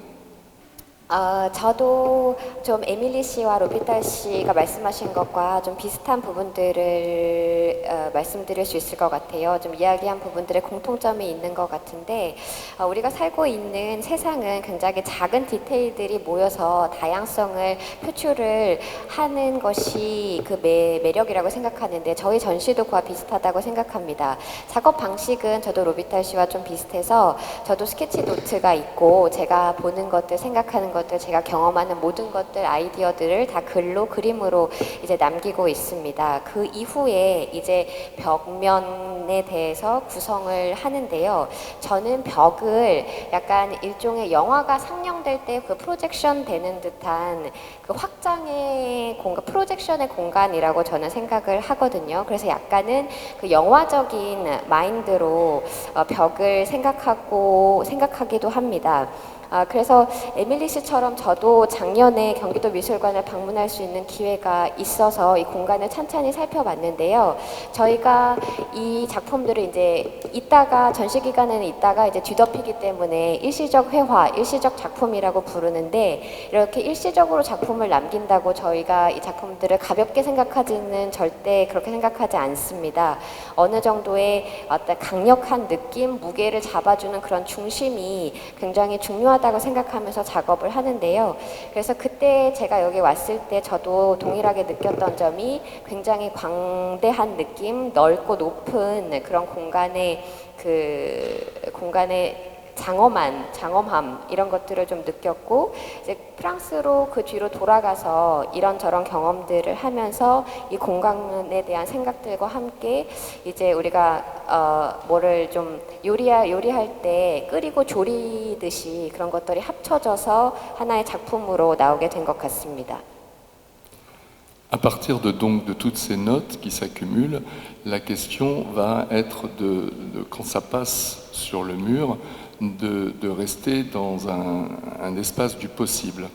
저도 좀 에밀리 씨와 로비탈 씨가 말씀하신 것과 좀 비슷한 부분들을 말씀드릴 수 있을 것 같아요. 좀 이야기한 부분들에 공통점이 있는 것 같은데 우리가 살고 있는 세상은 굉장히 작은 디테일들이 모여서 다양성을 표출을 하는 것이 그 매력이라고 생각하는데 저희 전시도 그와 비슷하다고 생각합니다. 작업 방식은 저도 로비탈 씨와 좀 비슷해서 저도 스케치 노트가 있고 제가 보는 것들, 생각하는 것들, 제가 경험하는 모든 것들, 아이디어들을 다 글로, 그림으로 이제 남기고 있습니다. 그 이후에 이제 벽면에 대해서 구성을 하는데요. 저는 벽을 약간 일종의 영화가 상영될 때 그 프로젝션 되는 듯한 그 확장의 공간, 프로젝션의 공간이라고 저는 생각을 하거든요. 그래서 약간은 그 영화적인 마인드로 벽을 생각하기도 합니다. 그래서 에밀리 씨처럼 저도 작년에 경기도 미술관을 방문할 수 있는 기회가 있어서 이 공간을 찬찬히 살펴봤는데요. 저희가 이 작품들을 이제 전시 기간에는 있다가 이제 뒤덮이기 때문에 일시적 회화, 일시적 작품이라고 부르는데 이렇게 일시적으로 작품을 남긴다고 저희가 이 작품들을 가볍게 생각하지는 절대 그렇게 생각하지 않습니다. 어느 정도의 어떤 강력한 느낌, 무게를 잡아주는 그런 중심이 굉장히 중요하다고 생각하면서 작업을 하는데요. 그래서 그때 제가 여기 왔을 때 저도 동일하게 느꼈던 점이 굉장히 광대한 느낌, 넓고 높은 그런 공간의 장엄함 이런 것들을 좀 느꼈고 이제 프랑스로 그 뒤로 돌아가서 이런저런 경험들을 하면서 이 공간에 대한 생각들과 함께 이제 우리가 뭐를 좀 요리할 때 끓이고 조리듯이 그런 것들이 합쳐져서 하나의 작품으로 나오게 된 것 같습니다. À partir donc de toutes ces notes qui s'accumulent, la question va être quand ça passe sur le mur, de rester dans un espace du possible.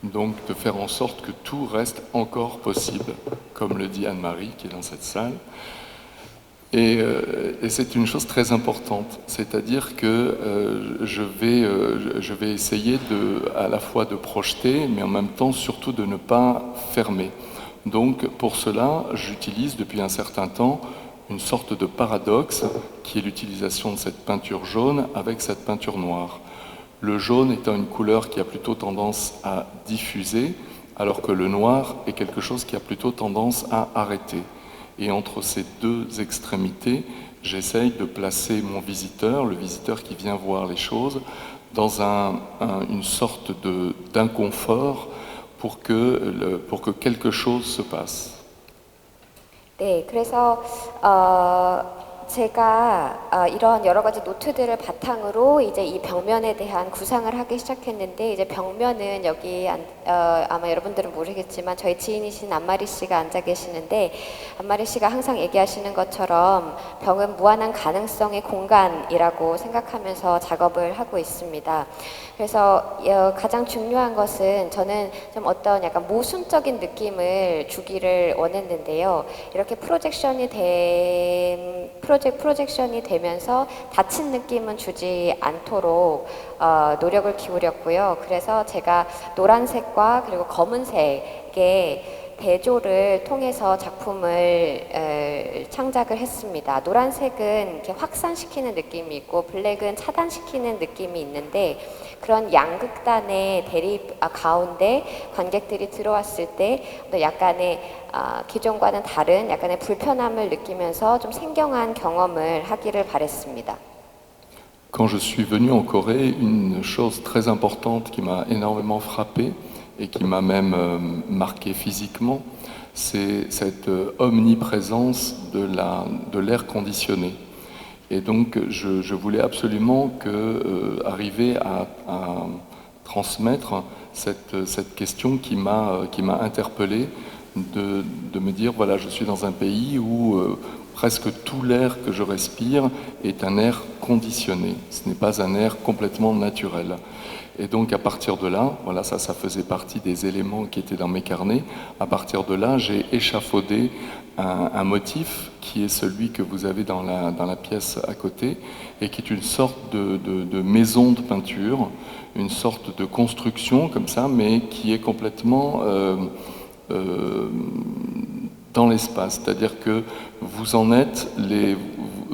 Donc de faire en sorte que tout reste encore possible, comme le dit Anne-Marie qui est dans cette salle. Et c'est une chose très importante, c'est-à-dire que je vais essayer à la fois de projeter, mais en même temps surtout de ne pas fermer. Donc pour cela, j'utilise depuis un certain temps une sorte de paradoxe qui est l'utilisation de cette peinture jaune avec cette peinture noire. Le jaune étant une couleur qui a plutôt tendance à diffuser, alors que le noir est quelque chose qui a plutôt tendance à arrêter. Et entre ces deux extrémités, j'essaye de placer mon visiteur, le visiteur qui vient voir les choses, dans une sorte d'inconfort pour que quelque chose se passe. 네, 그래서 제가 이런 여러 가지 노트들을 바탕으로 이제 이 벽면에 대한 구상을 하기 시작했는데 이제 벽면은 여기 아마 여러분들은 모르겠지만 저희 지인이신 안마리 씨가 앉아 계시는데 안마리 씨가 항상 얘기하시는 것처럼 벽은 무한한 가능성의 공간이라고 생각하면서 작업을 하고 있습니다. 그래서 가장 중요한 것은 저는 좀 어떤 약간 모순적인 느낌을 주기를 원했는데요. 이렇게 프로젝션이 되면서 닫힌 느낌은 주지 않도록 노력을 기울였고요. 그래서 제가 노란색과 그리고 검은색의 대조를 통해서 작품을 창작을 했습니다. 노란색은 이렇게 확산시키는 느낌이 있고 블랙은 차단시키는 느낌이 있는데 그런 양극단의 대립 가운데 관객들이 들어왔을 때 약간의 기존과는 다른 약간의 불편함을 느끼면서 좀 생경한 경험을 하기를 바랬습니다. Quand je suis venu en Corée, une chose très importante qui m'a énormément frappé et qui m'a même marqué physiquement, c'est cette omniprésence de l'air conditionné. Et donc je voulais absolument arriver à transmettre cette question qui m'a interpellé, de me dire voilà, je suis dans un pays où presque tout l'air que je respire est un air conditionné, ce n'est pas un air complètement naturel. Et donc à partir de là, voilà, ça faisait partie des éléments qui étaient dans mes carnets. À partir de là, j'ai échafaudé un motif qui est celui que vous avez dans la pièce à côté et qui est une sorte de maison de peinture, une sorte de construction comme ça, mais qui est complètement dans l'espace. C'est-à-dire que vous en êtes,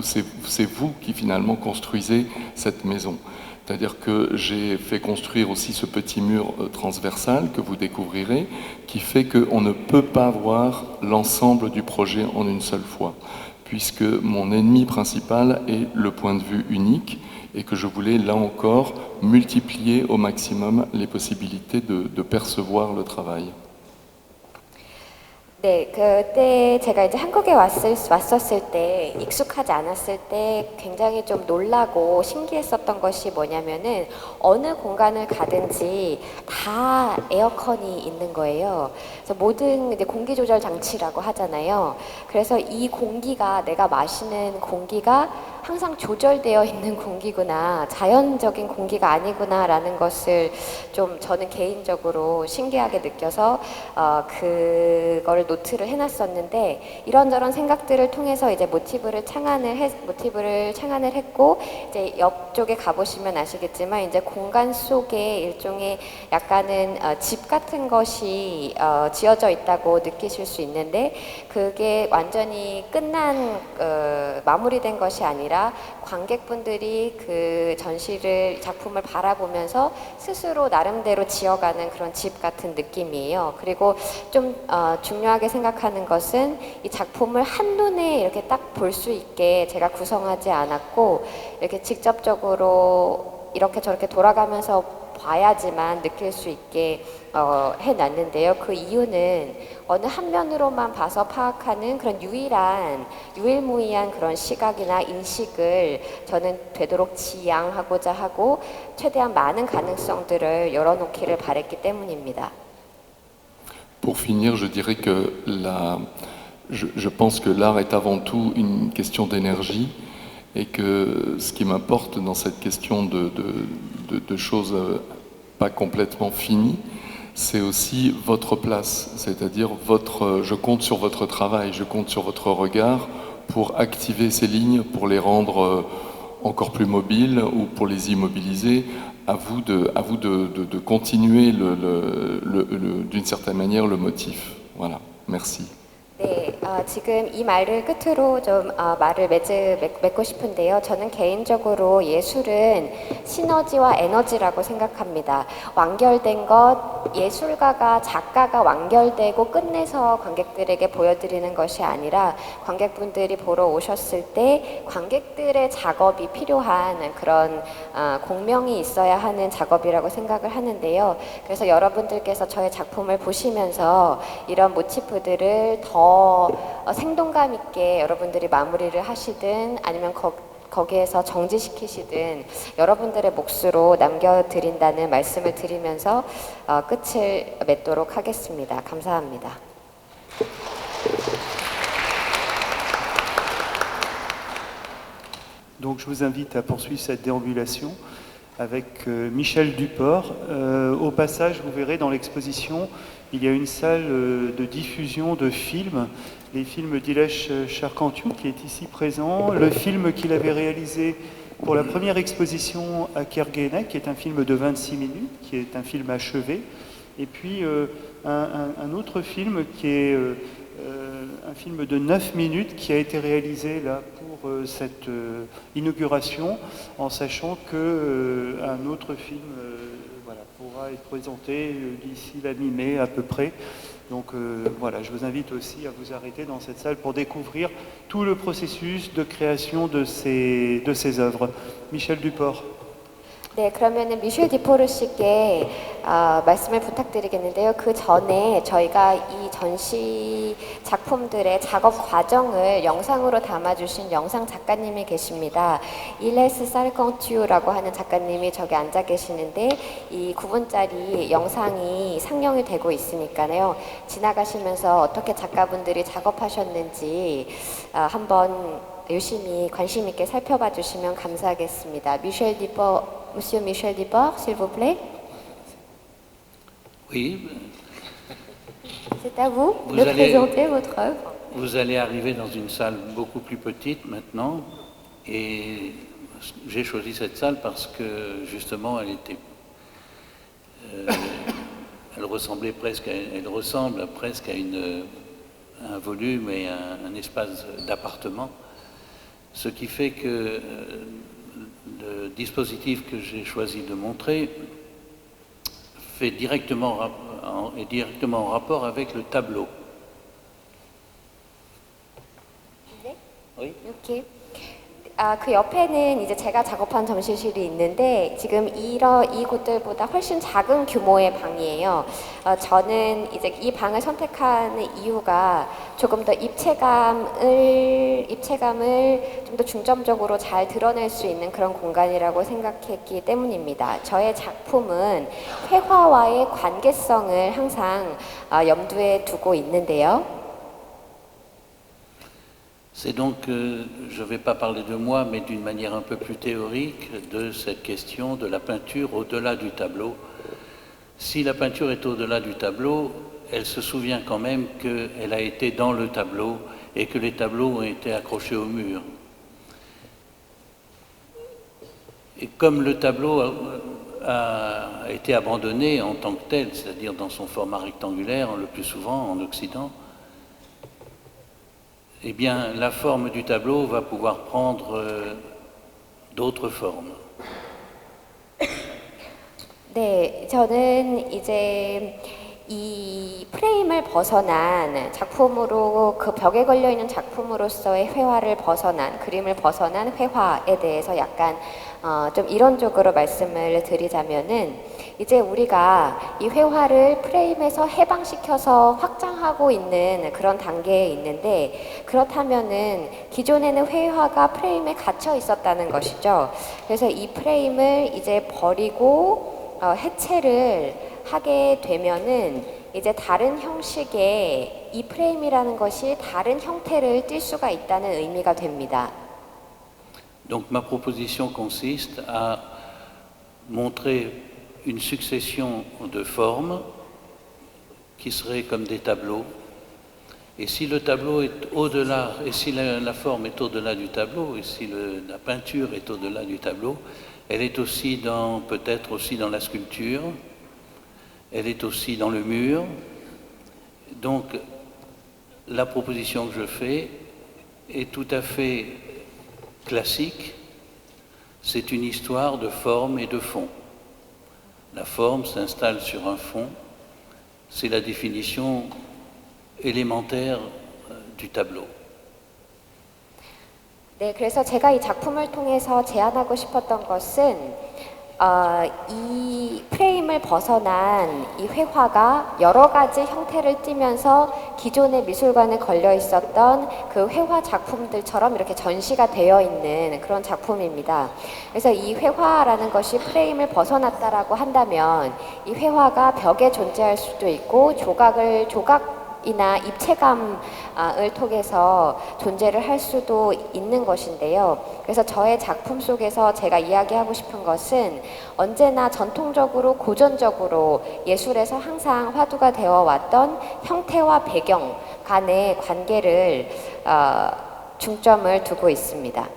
c'est vous qui finalement construisez cette maison. C'est-à-dire que j'ai fait construire aussi ce petit mur transversal que vous découvrirez, qui fait qu'on ne peut pas voir l'ensemble du projet en une seule fois, puisque mon ennemi principal est le point de vue unique et que je voulais là encore multiplier au maximum les possibilités de percevoir le travail. 네, 그때 제가 이제 한국에 왔었을 때 익숙하지 않았을 때 굉장히 좀 놀라고 신기했었던 것이 뭐냐면은 어느 공간을 가든지 다 에어컨이 있는 거예요. 그래서 모든 이제 공기 조절 장치라고 하잖아요. 그래서 이 공기가 내가 마시는 공기가 항상 조절되어 있는 공기구나, 자연적인 공기가 아니구나라는 것을 좀 저는 개인적으로 신기하게 느껴서 그거를 노트를 해놨었는데 이런저런 생각들을 통해서 이제 모티브를 창안을 했고 이제 옆쪽에 가보시면 아시겠지만 이제 공간 속에 일종의 약간은 집 같은 것이 지어져 있다고 느끼실 수 있는데 그게 완전히 끝난 마무리된 것이 아니라 관객분들이 그 작품을 바라보면서 스스로 나름대로 지어가는 그런 집 같은 느낌이에요. 그리고 좀 중요하게 생각하는 것은 이 작품을 한눈에 이렇게 딱 볼 수 있게 제가 구성하지 않았고 이렇게 직접적으로 이렇게 저렇게 돌아가면서 봐야지만 느낄 수 있게 해놨는데요. 그 이유는 어느 한 면으로만 봐서 파악하는 그런 유일무이한 그런 시각이나 인식을 저는 되도록 지양하고자 하고 최대한 많은 가능성들을 열어놓기를 바랬기 때문입니다. Pour finir, je dirais que je pense que l'art est avant tout une question d'énergie et que ce qui m'importe dans cette question de choses pas complètement finies, c'est aussi votre place, c'est-à-dire je compte sur votre travail, je compte sur votre regard pour activer ces lignes, pour les rendre encore plus mobiles ou pour les immobiliser. À vous de continuer d'une certaine manière le motif. Voilà, merci. 네, 지금 이 말을 끝으로 좀 말을 맺고 싶은데요. 저는 개인적으로 예술은 시너지와 에너지라고 생각합니다. 완결된 것, 예술가가, 작가가 완결되고 끝내서 관객들에게 보여드리는 것이 아니라 관객분들이 보러 오셨을 때 관객들의 작업이 필요한 그런 공명이 있어야 하는 작업이라고 생각을 하는데요. 그래서 여러분들께서 저의 작품을 보시면서 이런 모티프들을 더 생동감 있게 여러분들이 마무리를 하시든 아니면 거기에서 정지시키시든 여러분들의 몫으로 남겨드린다는 말씀을 드리면서 끝을 맺도록 하겠습니다. 감사합니다. Donc je vous invite à poursuivre cette déambulation avec Michel Duport. Au passage, vous verrez dans l'exposition, il y a une salle de diffusion de films, les films d'Ilesh Charkantiou qui est ici présent, le film qu'il avait réalisé pour la première exposition à Kerguelen, qui est un film de 26 minutes, qui est un film achevé, et puis un autre film qui est un film de 9 minutes qui a été réalisé là pour cette inauguration, en sachant que un autre film pourra être présenté d'ici la mi-mai à peu près. Donc voilà, je vous invite aussi à vous arrêter dans cette salle pour découvrir tout le processus de création de ces œuvres. Michel Duport. 네, 그러면은 미셸 디포르 씨께 말씀을 부탁드리겠는데요. 그 전에 저희가 이 전시 작품들의 작업 과정을 영상으로 담아주신 영상 작가님이 계십니다. 일레스 살컨튜라고 하는 작가님이 저기 앉아 계시는데 이 9분짜리 영상이 상영이 되고 있으니까요. 지나가시면서 어떻게 작가분들이 작업하셨는지 한번 유심히 관심 있게 살펴봐 주시면 감사하겠습니다. 미셸 디포 Monsieur Michel Duport, s'il vous plaît. Oui. C'est à vous de présenter votre œuvre. Vous allez arriver dans une salle beaucoup plus petite maintenant, et j'ai choisi cette salle parce que justement elle ressemble presque à un volume et un espace d'appartement, ce qui fait que le dispositif que j'ai choisi de montrer est directement en rapport avec le tableau. Oui. 이렇게 그 옆에는 이제 제가 작업한 전시실이 있는데 지금 이 곳들보다 훨씬 작은 규모의 방이에요. 저는 이제 이 방을 선택하는 이유가 조금 더 입체감을 좀 더 중점적으로 잘 드러낼 수 있는 그런 공간이라고 생각했기 때문입니다. 저의 작품은 회화와의 관계성을 항상 염두에 두고 있는데요. C'est donc, je ne vais pas parler de moi, mais d'une manière un peu plus théorique, de cette question de la peinture au-delà du tableau. Si la peinture est au-delà du tableau, elle se souvient quand même qu'elle a été dans le tableau et que les tableaux ont été accrochés au mur. Et comme le tableau a été abandonné en tant que tel, c'est-à-dire dans son format rectangulaire, le plus souvent en Occident, eh bien, la forme du tableau va pouvoir prendre d'autres formes. 네, 저는 이제 이 프레임을 벗어난 작품으로 그 벽에 걸려 있는 작품으로서의 회화를 벗어난 그림을 벗어난 회화에 대해서 약간 좀 이론적으로 말씀을 드리자면은 이제 우리가 이 회화를 프레임에서 해방시켜서 확장하고 있는 그런 단계에 있는데 그렇다면은 기존에는 회화가 프레임에 갇혀 있었다는 것이죠. 그래서 이 프레임을 이제 버리고 해체를 하게 되면은 이제 다른 형식의 이 프레임이라는 것이 다른 형태를 띨 수가 있다는 의미가 됩니다. Donc ma proposition consiste à montrer une succession de formes qui seraient comme des tableaux. Et si le tableau est au-delà, et si la forme est au-delà du tableau, et si la peinture est au-delà du tableau, elle est aussi peut-être aussi dans la sculpture, elle est aussi dans le mur. Donc la proposition que je fais est tout à fait classique, c'est une histoire de forme et de fond. La forme s'installe sur un fond, c'est la définition élémentaire du tableau. 네, 그래서 제가 이 작품을 통해서 제안하고 싶었던 것은 이 프레임을 벗어난 이 회화가 여러 가지 형태를 띠면서 기존의 미술관에 걸려 있었던 그 회화 작품들처럼 이렇게 전시가 되어 있는 그런 작품입니다. 그래서 이 회화라는 것이 프레임을 벗어났다라고 한다면 이 회화가 벽에 존재할 수도 있고 조각이나 입체감을 통해서 존재를 할 수도 있는 것인데요. 그래서 저의 작품 속에서 제가 이야기하고 싶은 것은 언제나 전통적으로 고전적으로 예술에서 항상 화두가 되어 왔던 형태와 배경 간의 관계를 중점을 두고 있습니다.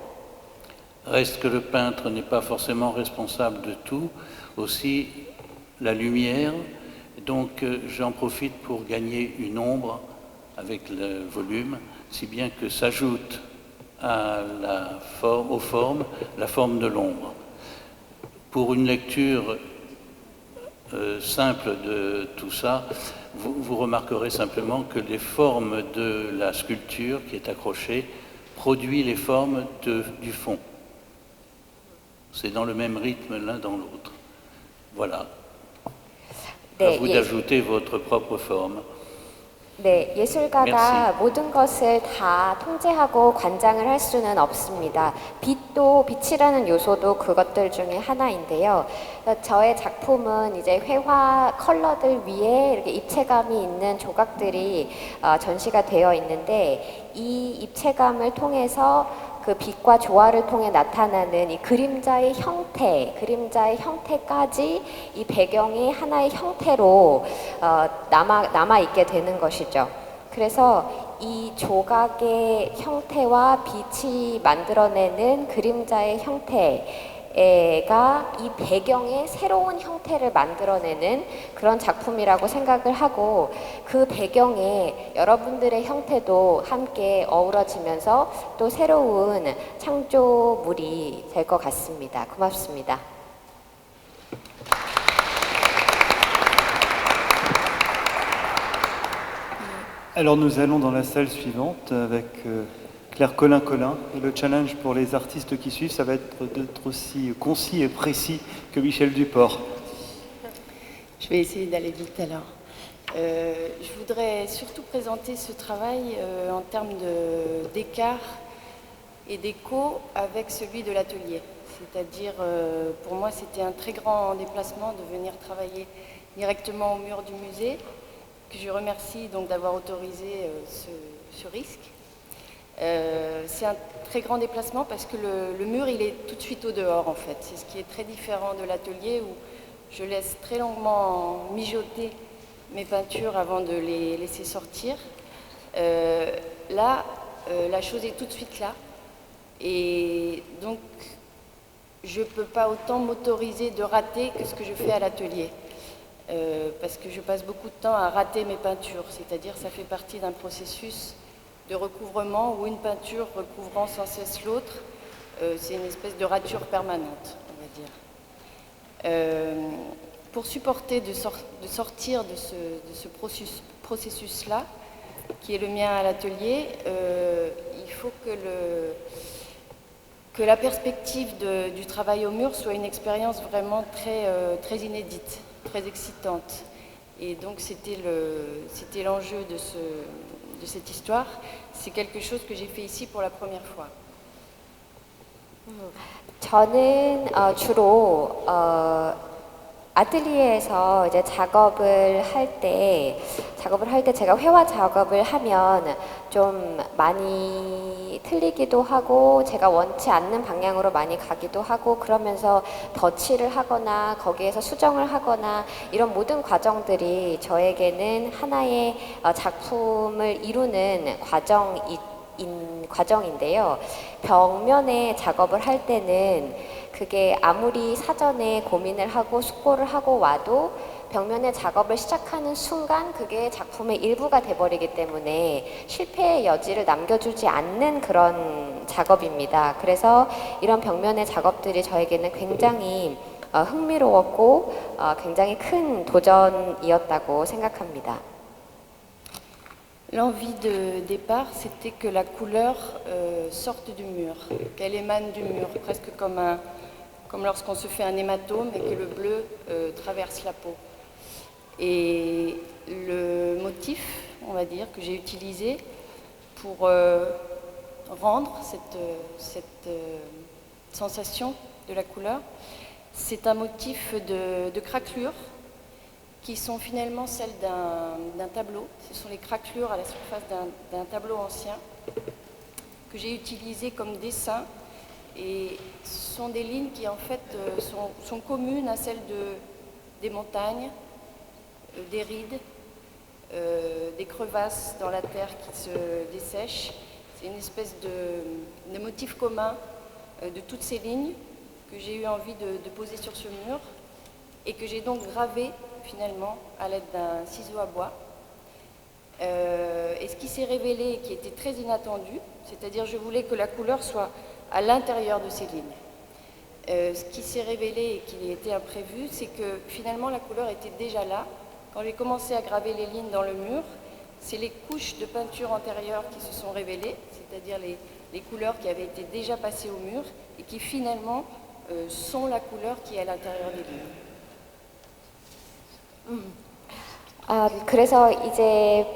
Reste que le peintre n'est pas forcément responsable de tout, aussi la lumière. Donc j'en profite pour gagner une ombre avec le volume, si bien que s'ajoute aux formes la forme de l'ombre. Pour une lecture simple de tout ça, vous remarquerez simplement que les formes de la sculpture qui est accrochée produit les formes du fond. C'est dans le même rythme l'un dans l'autre. Voilà. À vous d'ajouter votre propre forme. 네, 예술가가 모든 것을 다 통제하고 관장을 할 수는 없습니다. 빛이라는 요소도 그것들 중에 하나인데요. 저의 작품은 이제 회화 컬러들 위에 이렇게 입체감이 있는 조각들이 전시가 되어 있는데 이 입체감을 통해서 그 빛과 조화를 통해 나타나는 이 그림자의 형태까지 이 배경이 하나의 형태로 남아 있게 되는 것이죠. 그래서 이 조각의 형태와 빛이 만들어내는 그림자의 형태가 이 배경의 새로운 형태를 만들어내는 그런 작품이라고 생각을 하고 그 배경에 여러분들의 형태도 함께 어우러지면서 또 새로운 창조물이 될 것 같습니다. 고맙습니다. Alors nous allons dans la salle suivante avec Claire Colin-Colin. Et le challenge pour les artistes qui suivent, ça va être d'être aussi concis et précis que Michel Duport. Je vais essayer d'aller vite alors. Je voudrais surtout présenter ce travail en termes d'écart et d'écho avec celui de l'atelier. C'est-à-dire, pour moi, c'était un très grand déplacement de venir travailler directement au mur du musée, que je remercie donc d'avoir autorisé ce risque. C'est un très grand déplacement parce que le mur, il est tout de suite au dehors en fait. C'est ce qui est très différent de l'atelier où je laisse très longuement mijoter mes peintures avant de les laisser sortir. Là, la chose est tout de suite là. Et donc, je ne peux pas autant m'autoriser de rater que ce que je fais à l'atelier. Parce que je passe beaucoup de temps à rater mes peintures, c'est-à-dire ça fait partie d'un processus de recouvrement ou une peinture recouvrant sans cesse l'autre. C'est une espèce de rature permanente, on va dire. pour supporter de sortir de ce processus-là, qui est le mien à l'atelier, il faut que la perspective du travail au mur soit une expérience vraiment très inédite, très excitante. Et donc c'était l'enjeu de cette histoire. C'est quelque chose que j'ai fait ici pour la première fois. 저는 주로 아틀리에에서 이제 작업을 할 때 제가 회화 작업을 하면 좀 많이 틀리기도 하고 제가 원치 않는 방향으로 많이 가기도 하고 그러면서 덧칠을 하거나 거기에서 수정을 하거나 이런 모든 과정들이 저에게는 하나의 작품을 이루는 과정인데요. 벽면에 작업을 할 때는 그게 아무리 사전에 고민을 하고 숙고를 하고 와도 벽면에 작업을 시작하는 순간 그게 작품의 일부가 돼버리기 때문에 실패의 여지를 남겨주지 않는 그런 작업입니다. 그래서 이런 벽면의 작업들이 저에게는 굉장히 흥미로웠고 굉장히 큰 도전이었다고 생각합니다. L'envie de départ, c'était que la couleur sorte du mur, qu'elle émane du mur, presque comme lorsqu'on se fait un hématome et que le bleu traverse la peau. Et le motif, on va dire, que j'ai utilisé pour rendre cette sensation de la couleur, c'est un motif de craquelures qui sont finalement celles d'un tableau. Ce sont les craquelures à la surface d'un tableau ancien que j'ai utilisé comme dessin. Et ce sont des lignes qui en fait sont communes à celles des montagnes, des rides, des crevasses dans la terre qui se dessèchent. C'est une espèce de motif commun de toutes ces lignes que j'ai eu envie de poser sur ce mur et que j'ai donc gravé finalement à l'aide d'un ciseau à bois. Et ce qui s'est révélé et qui était très inattendu, c'est-à-dire je voulais que la couleur soit à l'intérieur de ces lignes. Ce qui s'est révélé et qui était imprévu, c'est que finalement la couleur était déjà là. Quand j'ai commencé à graver les lignes dans le mur, c'est les couches de peinture antérieure qui se sont révélées, c'est-à-dire les couleurs qui avaient été déjà passées au mur et qui finalement sont la couleur qui est à l'intérieur des lignes. 그래서 이제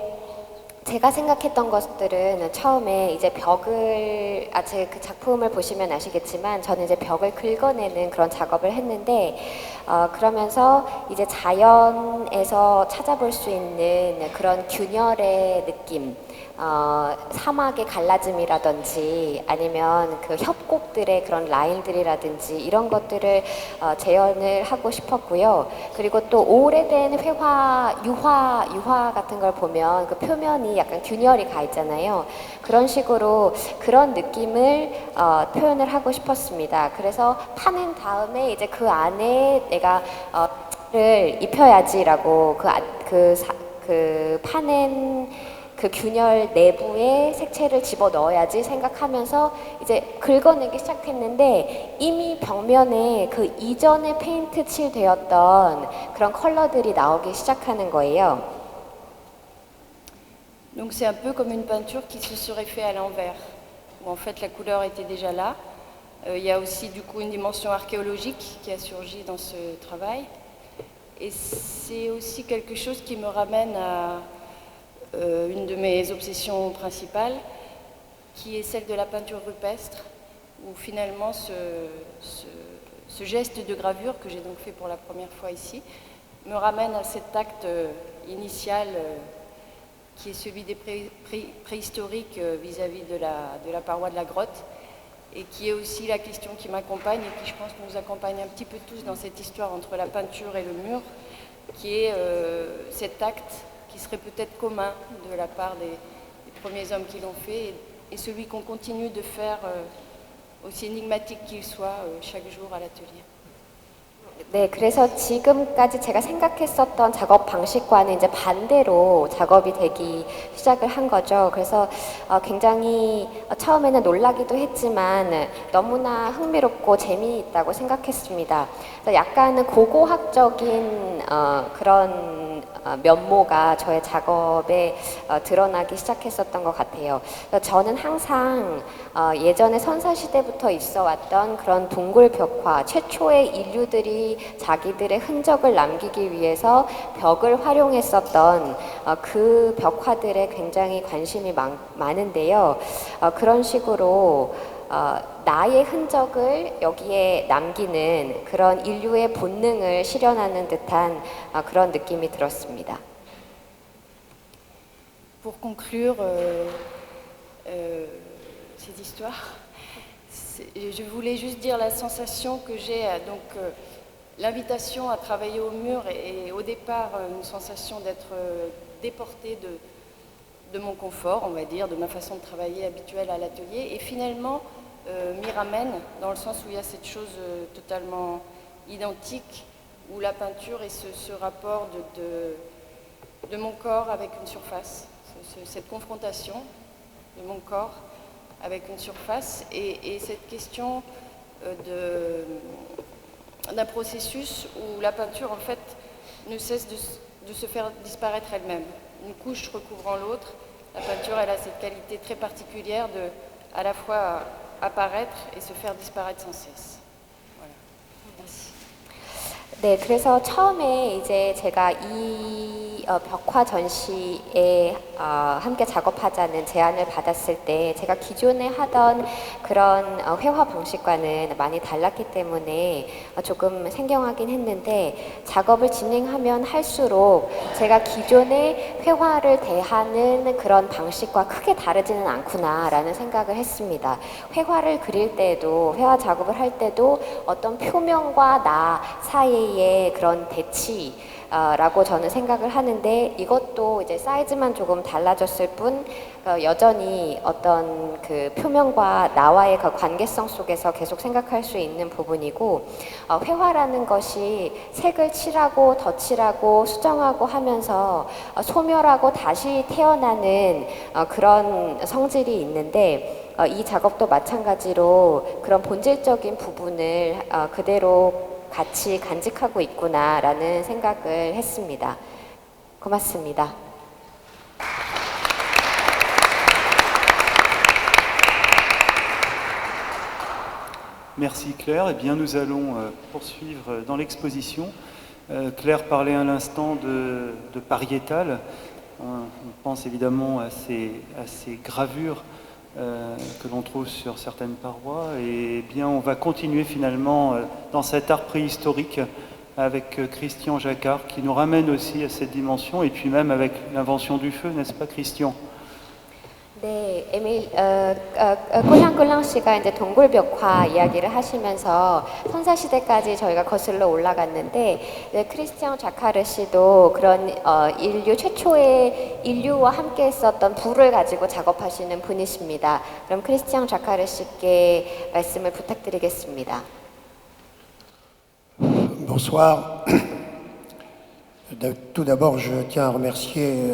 제가 생각했던 것들은 처음에 이제 제 그 작품을 보시면 아시겠지만 저는 이제 벽을 긁어내는 그런 작업을 했는데 그러면서 이제 자연에서 찾아볼 수 있는 그런 균열의 느낌, 사막의 갈라짐이라든지 아니면 그 협곡들의 그런 라인들이라든지 이런 것들을 재현을 하고 싶었고요. 그리고 또 오래된 유화 같은 걸 보면 그 표면이 약간 균열이 가 있잖아요. 그런 식으로 그런 느낌을 표현을 하고 싶었습니다. 그래서 파낸 다음에 이제 그 안에 내가 를 입혀야지라고 그 파낸 그 균열 내부에 색채를 집어 넣어야지 생각하면서 이제 긁어내기 시작했는데 이미 벽면에 그 이전에 페인트 칠되었던 그런 컬러들이 나오기 시작하는 거예요. Donc c'est un peu comme une peinture qui se serait fait à l'envers, où en fait la couleur était déjà là. Il y a aussi du coup une dimension archéologique qui a surgi dans ce travail. Et c'est aussi quelque chose qui me ramène à une de mes obsessions principales, qui est celle de la peinture rupestre, où finalement ce geste de gravure que j'ai donc fait pour la première fois ici, me ramène à cet acte initial qui est celui des préhistoriques vis-à-vis de la paroi de la grotte, et qui est aussi la question qui m'accompagne et qui, je pense, nous accompagne un petit peu tous dans cette histoire entre la peinture et le mur, qui est cet acte qui serait peut-être commun de la part des premiers hommes qui l'ont fait, et celui qu'on continue de faire, aussi énigmatique qu'il soit, chaque jour à l'atelier. 네, 그래서 지금까지 제가 생각했었던 작업 방식과는 이제 반대로 작업이 되기 시작을 한 거죠. 그래서 굉장히 처음에는 놀라기도 했지만 너무나 흥미롭고 재미있다고 생각했습니다. 그래서 약간은 고고학적인 그런 면모가 저의 작업에 드러나기 시작했었던 것 같아요. 저는 항상 예전에 선사시대부터 있어 왔던 그런 동굴벽화, 최초의 인류들이 자기들의 흔적을 남기기 위해서 벽을 활용했었던 그 벽화들에 굉장히 관심이 많은데요. 그런 식으로 나의 흔적을 여기에 남기는 그런 인류의 본능을 실현하는 듯한 그런 느낌이 들었습니다. Pour conclure cette histoire, je voulais juste dire la sensation que j'ai, l'invitation à travailler au mur est au départ une sensation d'être déportée de mon confort, on va dire, de ma façon de travailler habituelle à l'atelier, et finalement m'y ramène dans le sens où il y a cette chose totalement identique, où la peinture et ce rapport de mon corps avec une surface, cette confrontation de mon corps avec une surface, et cette question d'un processus où la peinture en fait ne cesse de se faire disparaître elle-même. Une couche recouvrant l'autre, la peinture elle a cette qualité très particulière de à la fois apparaître et se faire disparaître sans cesse. Voilà. Merci. 네, 그래서 처음에 이제 제가 이 벽화 전시에 함께 작업하자는 제안을 받았을 때 제가 기존에 하던 그런 회화 방식과는 많이 달랐기 때문에 조금 생경하긴 했는데 작업을 진행하면 할수록 제가 기존에 회화를 대하는 그런 방식과 크게 다르지는 않구나라는 생각을 했습니다. 회화를 그릴 때도 회화 작업을 할 때도 어떤 표면과 나 사이의 그런 대치 라고 저는 생각을 하는데 이것도 이제 사이즈만 조금 달라졌을 뿐 여전히 어떤 그 표면과 나와의 그 관계성 속에서 계속 생각할 수 있는 부분이고 회화라는 것이 색을 칠하고 덧칠하고 수정하고 하면서 소멸하고 다시 태어나는 그런 성질이 있는데 이 작업도 마찬가지로 그런 본질적인 부분을 그대로 같이 간직하고 있구나라는 생각을 했습니다. 고맙습니다. Merci Claire. Eh bien, nous allons poursuivre dans l'exposition. Claire parlait à l'instant de pariétal. On pense évidemment à ces gravures que l'on trouve sur certaines parois. Et bien, on va continuer finalement dans cet art préhistorique avec Christian Jacquard qui nous ramène aussi à cette dimension et puis même avec l'invention du feu, n'est-ce pas Christian? 네, 꼴랑꼴랑 씨가 이제 동굴벽화 이야기를 하시면서 선사시대까지 저희가 거슬러 올라갔는데 네, 크리스티앙 자카르 씨도 그런 인류 최초의 인류와 함께 했었던 불을 가지고 작업하시는 분이십니다. 그럼 크리스티앙 자카르 씨께 말씀을 부탁드리겠습니다. Bonsoir. Tout d'abord, je tiens à remercier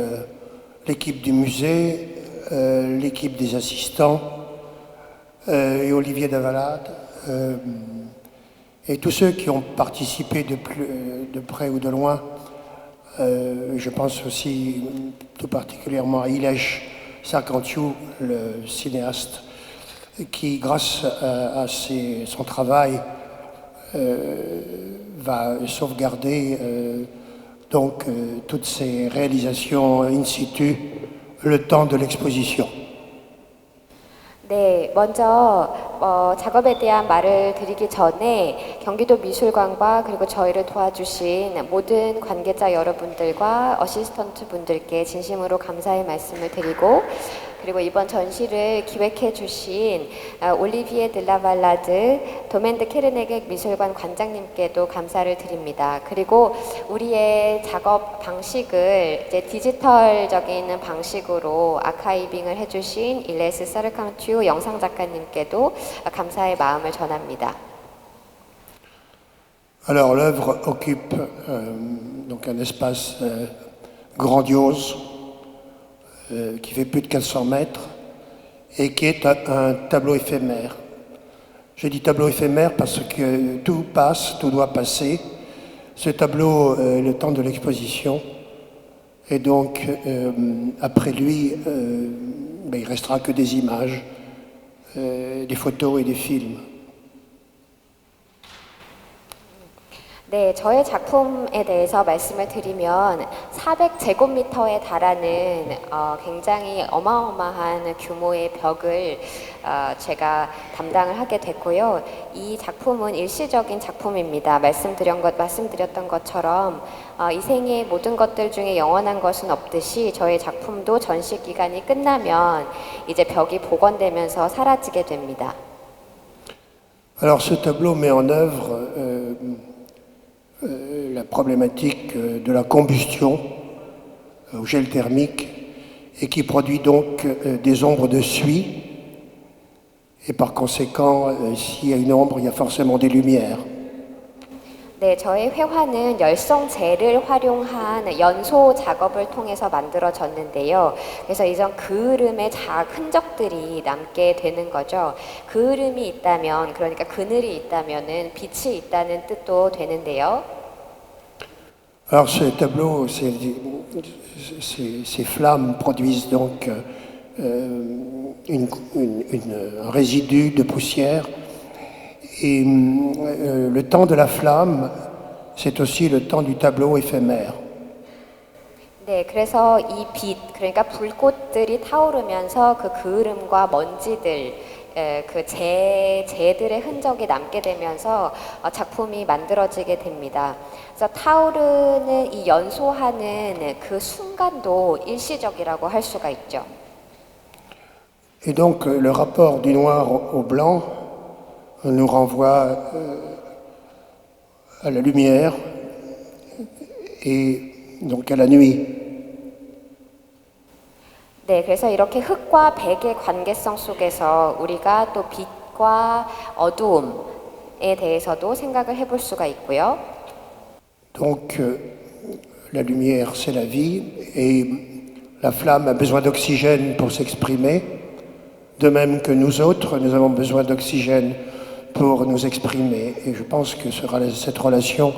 l'équipe du musée, l'équipe des assistants et Olivier Davalade et tous ceux qui ont participé de près ou de loin. Je pense aussi tout particulièrement à Ilej Sarkanciu, le cinéaste, qui grâce à son travail va sauvegarder toutes ces réalisations in situ le temps de l'exposition. 네, 먼저 작업에 대한 말을 드리기 전에 경기도 미술관과 그리고 저희를 도와주신 모든 관계자 여러분들과 어시스턴트 분들께 진심으로 감사의 말씀을 드리고 그리고 이번 전시를 기획해 주신 올리비에 들라발라드 도멘 드 케르네게 미술관 관장님께도 감사를 드립니다. 그리고 우리의 작업 방식을 이제 디지털적인 방식으로 아카이빙을 해주신 일레스 사르캉튜 영상 작가님께도 감사의 마음을 전합니다. Alors l'œuvre occupe donc un espace grandiose qui fait plus de 400 mètres et qui est un tableau éphémère. J'ai dit tableau éphémère parce que tout passe, tout doit passer. Ce tableau est le temps de l'exposition et donc après lui, il restera que des images, des photos et des films. 네, 저의 작품에 대해서 말씀을 드리면 400제곱미터에 달하는 굉장히 어마어마한 규모의 벽을 제가 담당을 하게 됐고요. 이 작품은 일시적인 작품입니다. 말씀드렸던 것처럼 이 생의 모든 것들 중에 영원한 것은 없듯이 저의 작품도 전시 기간이 끝나면 이제 벽이 복원되면서 사라지게 됩니다. Alors ce tableau met en œuvre la problématique de la combustion au gel thermique et qui produit donc des ombres de suie et par conséquent s'il y a une ombre il y a forcément des lumières. 네, 저의 회화는 열성재를 활용한 연소 작업을 통해서 만들어졌는데요. 그래서 이런 그을음의 흔적들이 남게 되는 거죠. 그을음이 있다면, 그러니까 그늘이 있다면은 빛이 있다는 뜻도 되는데요. Alors ce tableau, ces flammes produisent donc un résidu de poussière. Et le temps de la flamme, c'est aussi le temps du tableau éphémère. 네, 그래서 이 빛, 그러니까 불꽃들이 타오르면서 그 그을음과 먼지들, 그 재들의 흔적이 남게 되면서 작품이 만들어지게 됩니다. 그래서 타오르는 이 연소하는 그 순간도 일시적이라고 할 수가 있죠. Et donc le rapport du noir au blanc nous renvoie à la lumière et donc à la nuit. 네, 그래서 이렇게 흑과 백의 관계성 속에서 우리가 또 빛과 어두움에 대해서도 생각을 해볼 수가 있고요. Donc la lumière c'est la vie et la flamme a besoin d'oxygène pour s'exprimer, de même que nous autres, nous avons besoin d'oxygène pour nous exprimer. Et je pense que cette relation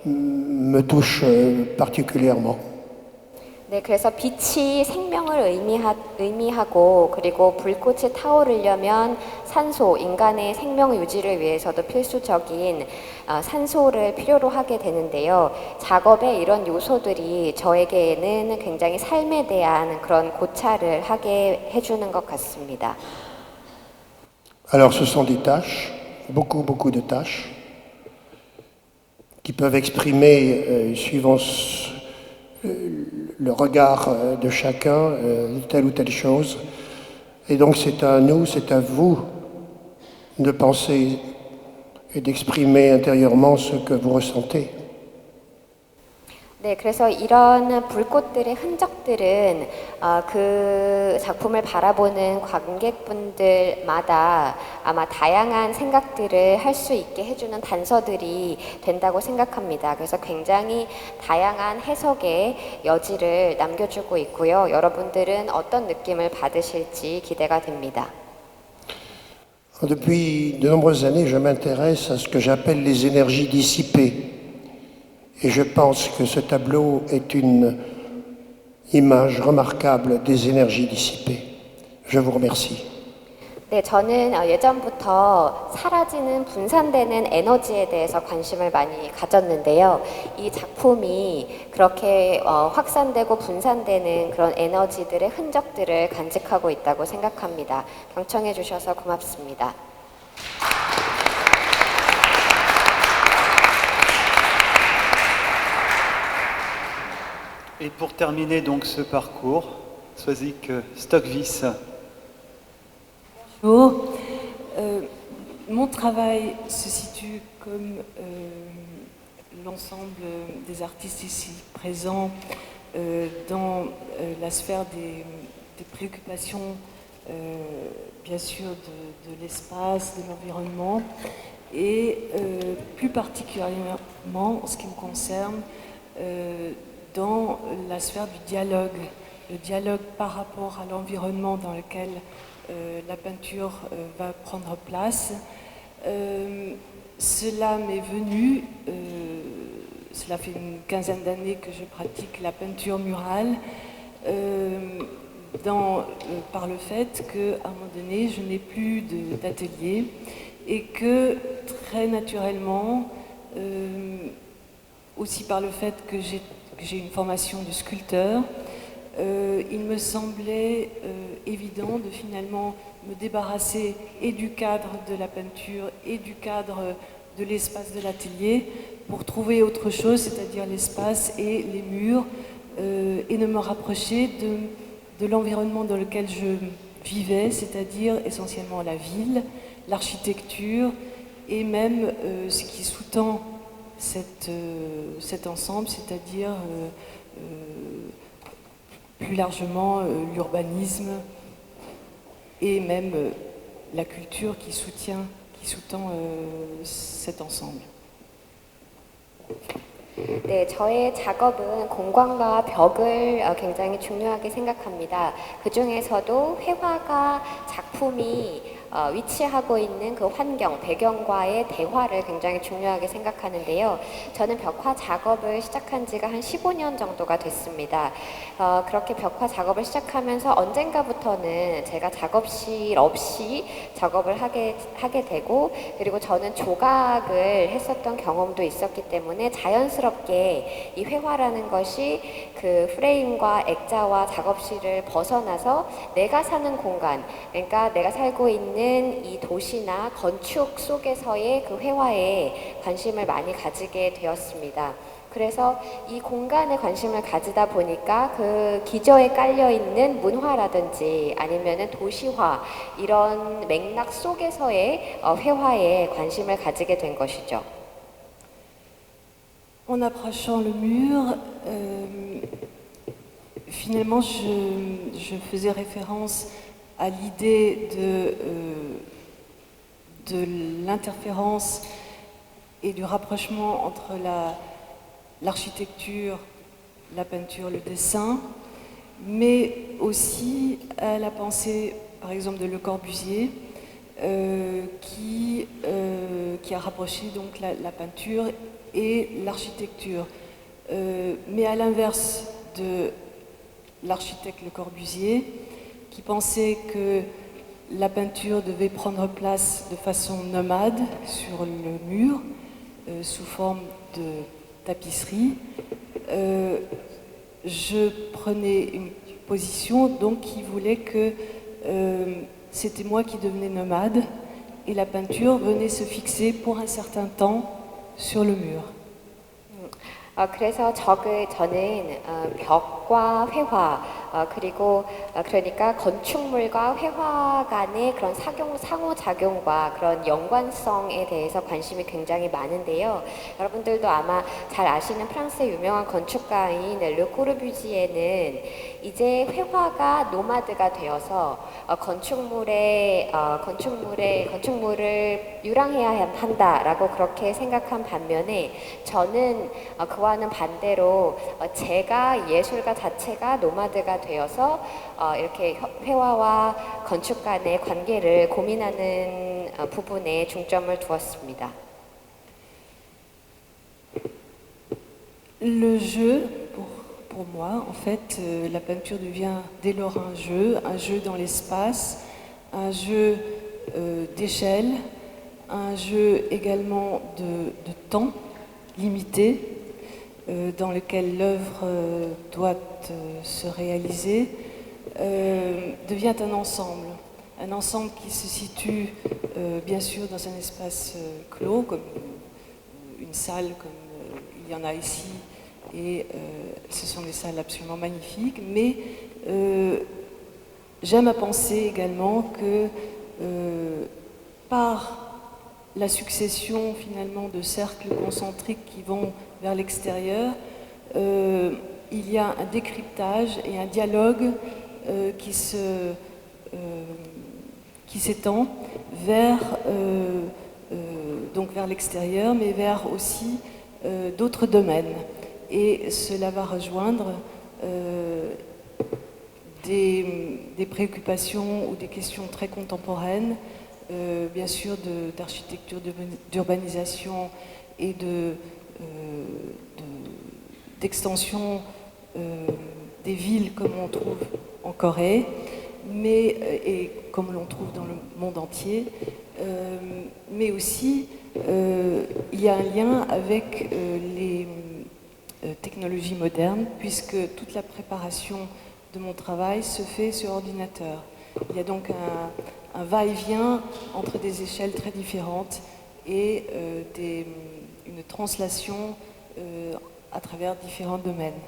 me touche particulièrement. 네, 그래서 빛이 생명을 의미하고 그리고 불꽃이 타오르려면 산소, 인간의 생명 유지를 위해서도 필수적인 산소를 필요로 하게 되는데요. 작업에 이런 요소들이 저에게는 굉장히 삶에 대한 그런 고찰을 하게 해주는 것 같습니다. Alors ce sont des tâches, beaucoup de tâches qui peuvent exprimer suivant le regard de chacun telle ou telle chose. Et donc c'est à nous, c'est à vous de penser et d'exprimer intérieurement ce que vous ressentez. 네, 그래서 이런 불꽃들의 흔적들은 그 작품을 바라보는 관객분들마다 아마 다양한 생각들을 할 수 있게 해주는 단서들이 된다고 생각합니다. 그래서 굉장히 다양한 해석의 여지를 남겨주고 있고요. 여러분들은 어떤 느낌을 받으실지 기대가 됩니다. Depuis de nombreuses années, je m'intéresse à ce que j'appelle les énergies dissipées. Et je pense que ce tableau est une image remarquable des énergies dissipées. Je vous remercie. 네, 저는 예전부터 사라지는 분산되는 에너지에 대해서 관심을 많이 가졌는데요. 이 작품이 그렇게 확산되고 분산되는 그런 에너지들의 흔적들을 간직하고 있다고 생각합니다. 경청해 주셔서 고맙습니다. Et pour terminer donc ce parcours, Swazik Stockvis. Bonjour. Mon travail se situe comme l'ensemble des artistes ici présents dans la sphère des préoccupations bien sûr de l'espace, de l'environnement et plus particulièrement, en ce qui me concerne, dans la sphère du dialogue, le dialogue par rapport à l'environnement dans lequel la peinture va prendre place. Cela m'est venu, cela fait une quinzaine d'années que je pratique la peinture murale, par le fait qu'à un moment donné, je n'ai plus d'atelier et que très naturellement, aussi par le fait que j'ai une formation de sculpteur, il me semblait évident de finalement me débarrasser et du cadre de la peinture et du cadre de l'espace de l'atelier pour trouver autre chose, c'est-à-dire l'espace et les murs, et de me rapprocher de l'environnement dans lequel je vivais, c'est-à-dire essentiellement la ville, l'architecture et même ce qui sous-tend cet ensemble, c'est-à-dire plus largement l'urbanisme et même la culture qui sous-tend cet ensemble. 네, 저의 작업은 공간과 벽을 굉장히 중요하게 생각합니다. 그 중에서도 회화가 작품이 위치하고 있는 그 환경, 배경과의 대화를 굉장히 중요하게 생각하는데요. 저는 벽화 작업을 시작한 지가 한 15년 정도가 됐습니다. 그렇게 벽화 작업을 시작하면서 언젠가부터는 제가 작업실 없이 작업을 하게 되고, 그리고 저는 조각을 했었던 경험도 있었기 때문에 자연스럽게 이 회화라는 것이 그 프레임과 액자와 작업실을 벗어나서 내가 사는 공간, 그러니까 내가 살고 있는 이 도시나 건축 속에서의 그 회화에 관심을 많이 가지게 되었습니다. 그래서 이 공간에 관심을 가지다 보니까 그 기저에 깔려 있는 문화라든지 아니면은 도시화 이런 맥락 속에서의 회화에 관심을 가지게 된 것이죠. En approchant le mur, finalement, je faisais référence à l'idée de l'interférence et du rapprochement entre l'architecture, la peinture, le dessin, mais aussi à la pensée, par exemple, de Le Corbusier, qui a rapproché donc la peinture et l'architecture. Mais à l'inverse de l'architecte Le Corbusier, qui pensait que la peinture devait prendre place de façon nomade sur le mur, sous forme de tapisserie, je prenais une position donc qui voulait que c'était moi qui devenais nomade et la peinture venait se fixer pour un certain temps sur le mur. 그래서 저는 벽과 회화 그리고 그러니까 건축물과 회화 간의 그런 상호작용과 그런 연관성에 대해서 관심이 굉장히 많은데요. 여러분들도 아마 잘 아시는 프랑스의 유명한 건축가인 르 코르뷰지에는 이제 회화가 노마드가 되어서 건축물을 유랑해야 한다라고 그렇게 생각한 반면에 저는 그와는 반대로 제가 예술가 자체가 노마드가 되어서 이렇게 회화와 건축 간의 관계를 고민하는 부분에 중점을 두었습니다. Le jeu, pour moi, en fait, la peinture devient dès lors un jeu dans l'espace, un jeu d'échelle, un jeu également de temps limité dans lequel l'œuvre doit se réaliser, devient un ensemble qui se situe bien sûr dans un espace clos, comme une salle comme il y en a ici, et ce sont des salles absolument magnifiques, mais j'aime à penser également que par la succession finalement de cercles concentriques qui vont vers l'extérieur, il y a un décryptage et un dialogue qui s'étend vers donc vers l'extérieur, mais vers aussi d'autres domaines. Et cela va rejoindre des préoccupations ou des questions très contemporaines, bien sûr d'architecture, d'urbanisation et d'extension des villes comme on trouve en Corée, et comme l'on trouve dans le monde entier, mais aussi il y a un lien avec les technologies modernes, puisque toute la préparation de mon travail se fait sur ordinateur. Il y a donc un va-et-vient entre des échelles très différentes et une translation à travers différents domaines.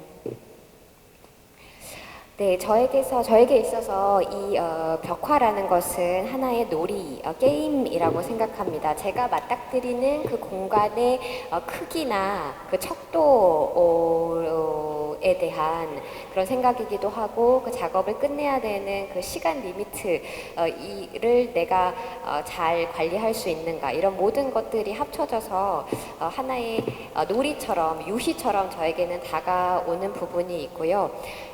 네, 저에게 있어서 이 벽화라는 것은 하나의 놀이, 게임이라고 생각합니다. 제가 맞닥뜨리는 그 공간의 크기나 그 척도에 대한 그런 생각이기도 하고, 그 작업을 끝내야 되는 그 시간 리미트를 내가 잘 관리할 수 있는가, 이런 모든 것들이 합쳐져서 하나의 놀이처럼, 유희처럼 저에게는 다가오는 부분이 있고요.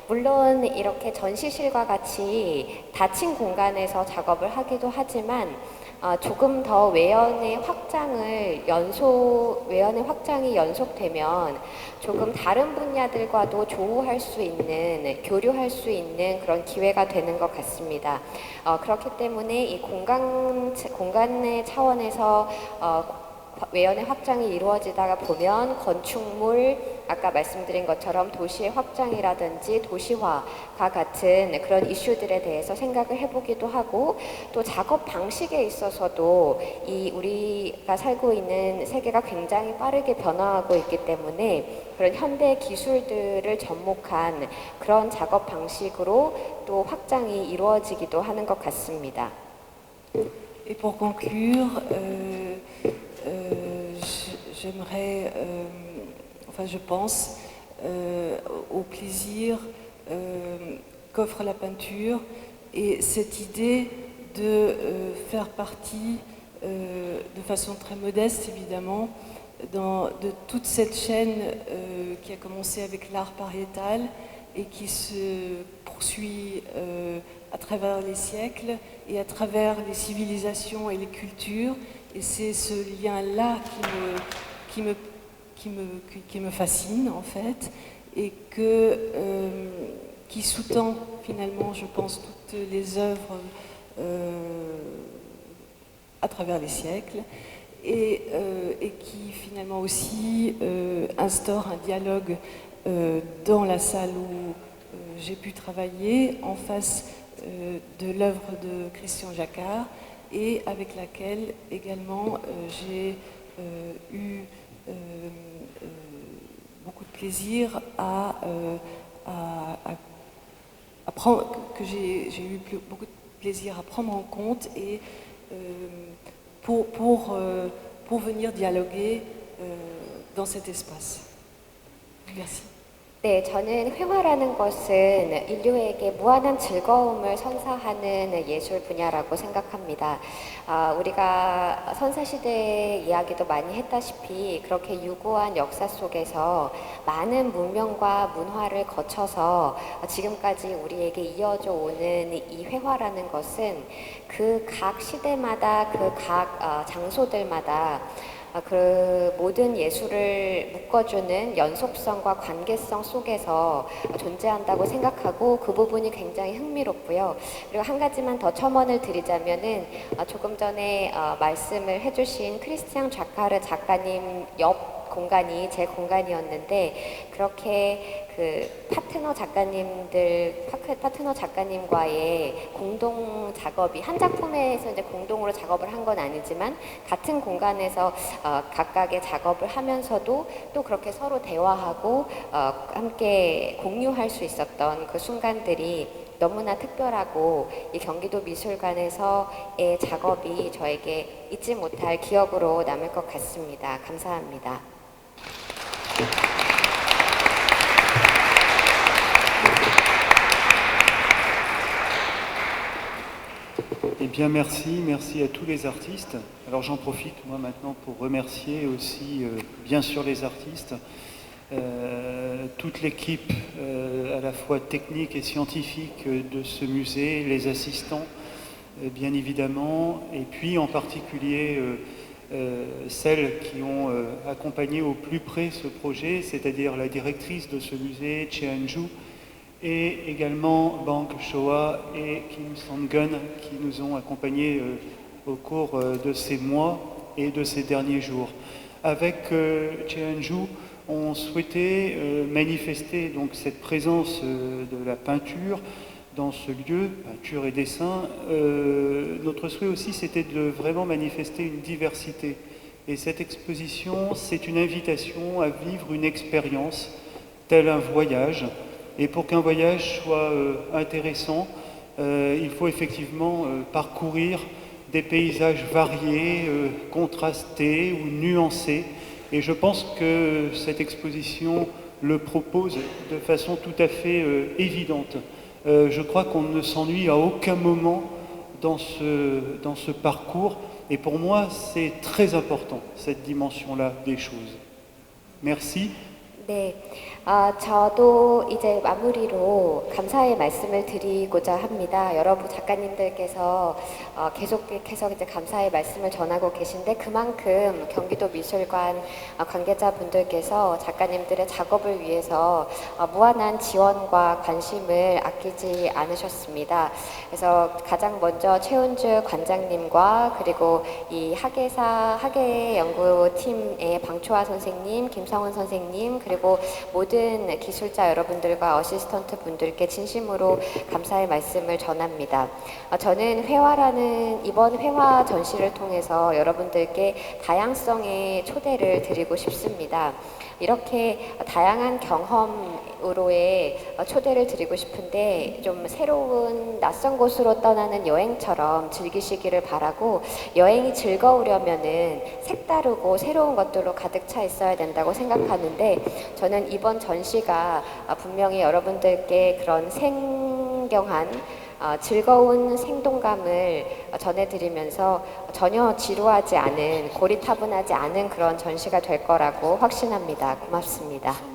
물론 이렇게 전시실과 같이 닫힌 공간에서 작업을 하기도 하지만 조금 더 외연의 확장이 연속되면 조금 다른 분야들과도 조우할 수 있는, 교류할 수 있는 그런 기회가 되는 것 같습니다. 그렇기 때문에 이 공간의 차원에서 외연의 확장이 이루어지다가 보면 건축물, 아까 말씀드린 것처럼 도시의 확장이라든지 도시화가 같은 그런 이슈들에 대해서 생각을 해보기도 하고, 또 작업 방식에 있어서도 우리가 살고 있는 세계가 굉장히 빠르게 변화하고 있기 때문에 그런 현대 기술들을 접목한 그런 작업 방식으로 또 확장이 이루어지기도 하는 것 같습니다. Et pour conclure, j'aimerais, je pense au plaisir qu'offre la peinture et cette idée de faire partie, de façon très modeste évidemment, de toute cette chaîne qui a commencé avec l'art pariétal et qui se poursuit à travers les siècles et à travers les civilisations et les cultures. Et c'est ce lien-là qui me fascine en fait, et qui sous-tend finalement, je pense, toutes les œuvres à travers les siècles, et qui finalement aussi instaure un dialogue dans la salle où j'ai pu travailler en face de l'œuvre de Christian Jacquard, et avec laquelle également j'ai eu beaucoup de plaisir beaucoup de plaisir à prendre en compte, et pour venir dialoguer dans cet espace. Merci. 네, 저는 회화라는 것은 인류에게 무한한 즐거움을 선사하는 예술 분야라고 생각합니다. 우리가 선사시대 이야기도 많이 했다시피 그렇게 유구한 역사 속에서 많은 문명과 문화를 거쳐서 지금까지 우리에게 이어져 오는 이 회화라는 것은 그 각 시대마다, 그 각 장소들마다 그 모든 예술을 묶어주는 연속성과 관계성 속에서 존재한다고 생각하고, 그 부분이 굉장히 흥미롭고요. 그리고 한 가지만 더 첨언을 드리자면은 조금 전에 말씀을 해주신 크리스티앙 자카르 작가님 옆 공간이 제 공간이었는데, 그렇게 그 파트너 작가님과의 공동 작업이 한 작품에서 이제 공동으로 작업을 한 건 아니지만 같은 공간에서 각각의 작업을 하면서도 또 그렇게 서로 대화하고 함께 공유할 수 있었던 그 순간들이 너무나 특별하고, 이 경기도 미술관에서의 작업이 저에게 잊지 못할 기억으로 남을 것 같습니다. 감사합니다. Eh Bien, merci à tous les artistes. Alors j'en profite moi maintenant pour remercier aussi bien sûr les artistes, toute l'équipe à la fois technique et scientifique de ce musée, les assistants bien évidemment, et puis en particulier celles qui ont accompagné au plus près ce projet, c'est-à-dire la directrice de ce musée, Cheanju, et également Bang Shoa et Kim Sang-gun qui nous ont accompagnés au cours de ces mois et de ces derniers jours. Avec Cheanju, on souhaitait manifester donc cette présence de la peinture dans ce lieu, peinture et dessin. Notre souhait aussi, c'était de vraiment manifester une diversité. Et cette exposition, c'est une invitation à vivre une expérience, tel un voyage. Et pour qu'un voyage soit intéressant, il faut effectivement parcourir des paysages variés, contrastés ou nuancés. Et je pense que cette exposition le propose de façon tout à fait évidente. Je crois qu'on ne s'ennuie à aucun moment dans ce parcours. Et pour moi, c'est très important, cette dimension-là des choses. Merci. 네, 저도 이제 마무리로 감사의 말씀을 드리고자 합니다. 여러분 작가님들께서 계속해서 이제 감사의 말씀을 전하고 계신데 그만큼 경기도 미술관 관계자분들께서 작가님들의 작업을 위해서 무한한 지원과 관심을 아끼지 않으셨습니다. 그래서 가장 먼저 최은주 관장님과 그리고 이 학예연구팀의 방초아 선생님, 김성은 선생님, 그리고 모든 기술자 여러분들과 어시스턴트 분들께 진심으로 감사의 말씀을 전합니다. 저는 이번 회화 전시를 통해서 여러분들께 다양성의 초대를 드리고 싶습니다. 이렇게 다양한 경험으로의 초대를 드리고 싶은데 좀 새로운 낯선 곳으로 떠나는 여행처럼 즐기시기를 바라고, 여행이 즐거우려면은 색다르고 새로운 것들로 가득 차 있어야 된다고 생각하는데, 저는 이번 전시가 분명히 여러분들께 그런 생경한 즐거운 생동감을 전해드리면서 전혀 지루하지 않은, 고리타분하지 않은 그런 전시가 될 거라고 확신합니다. 고맙습니다.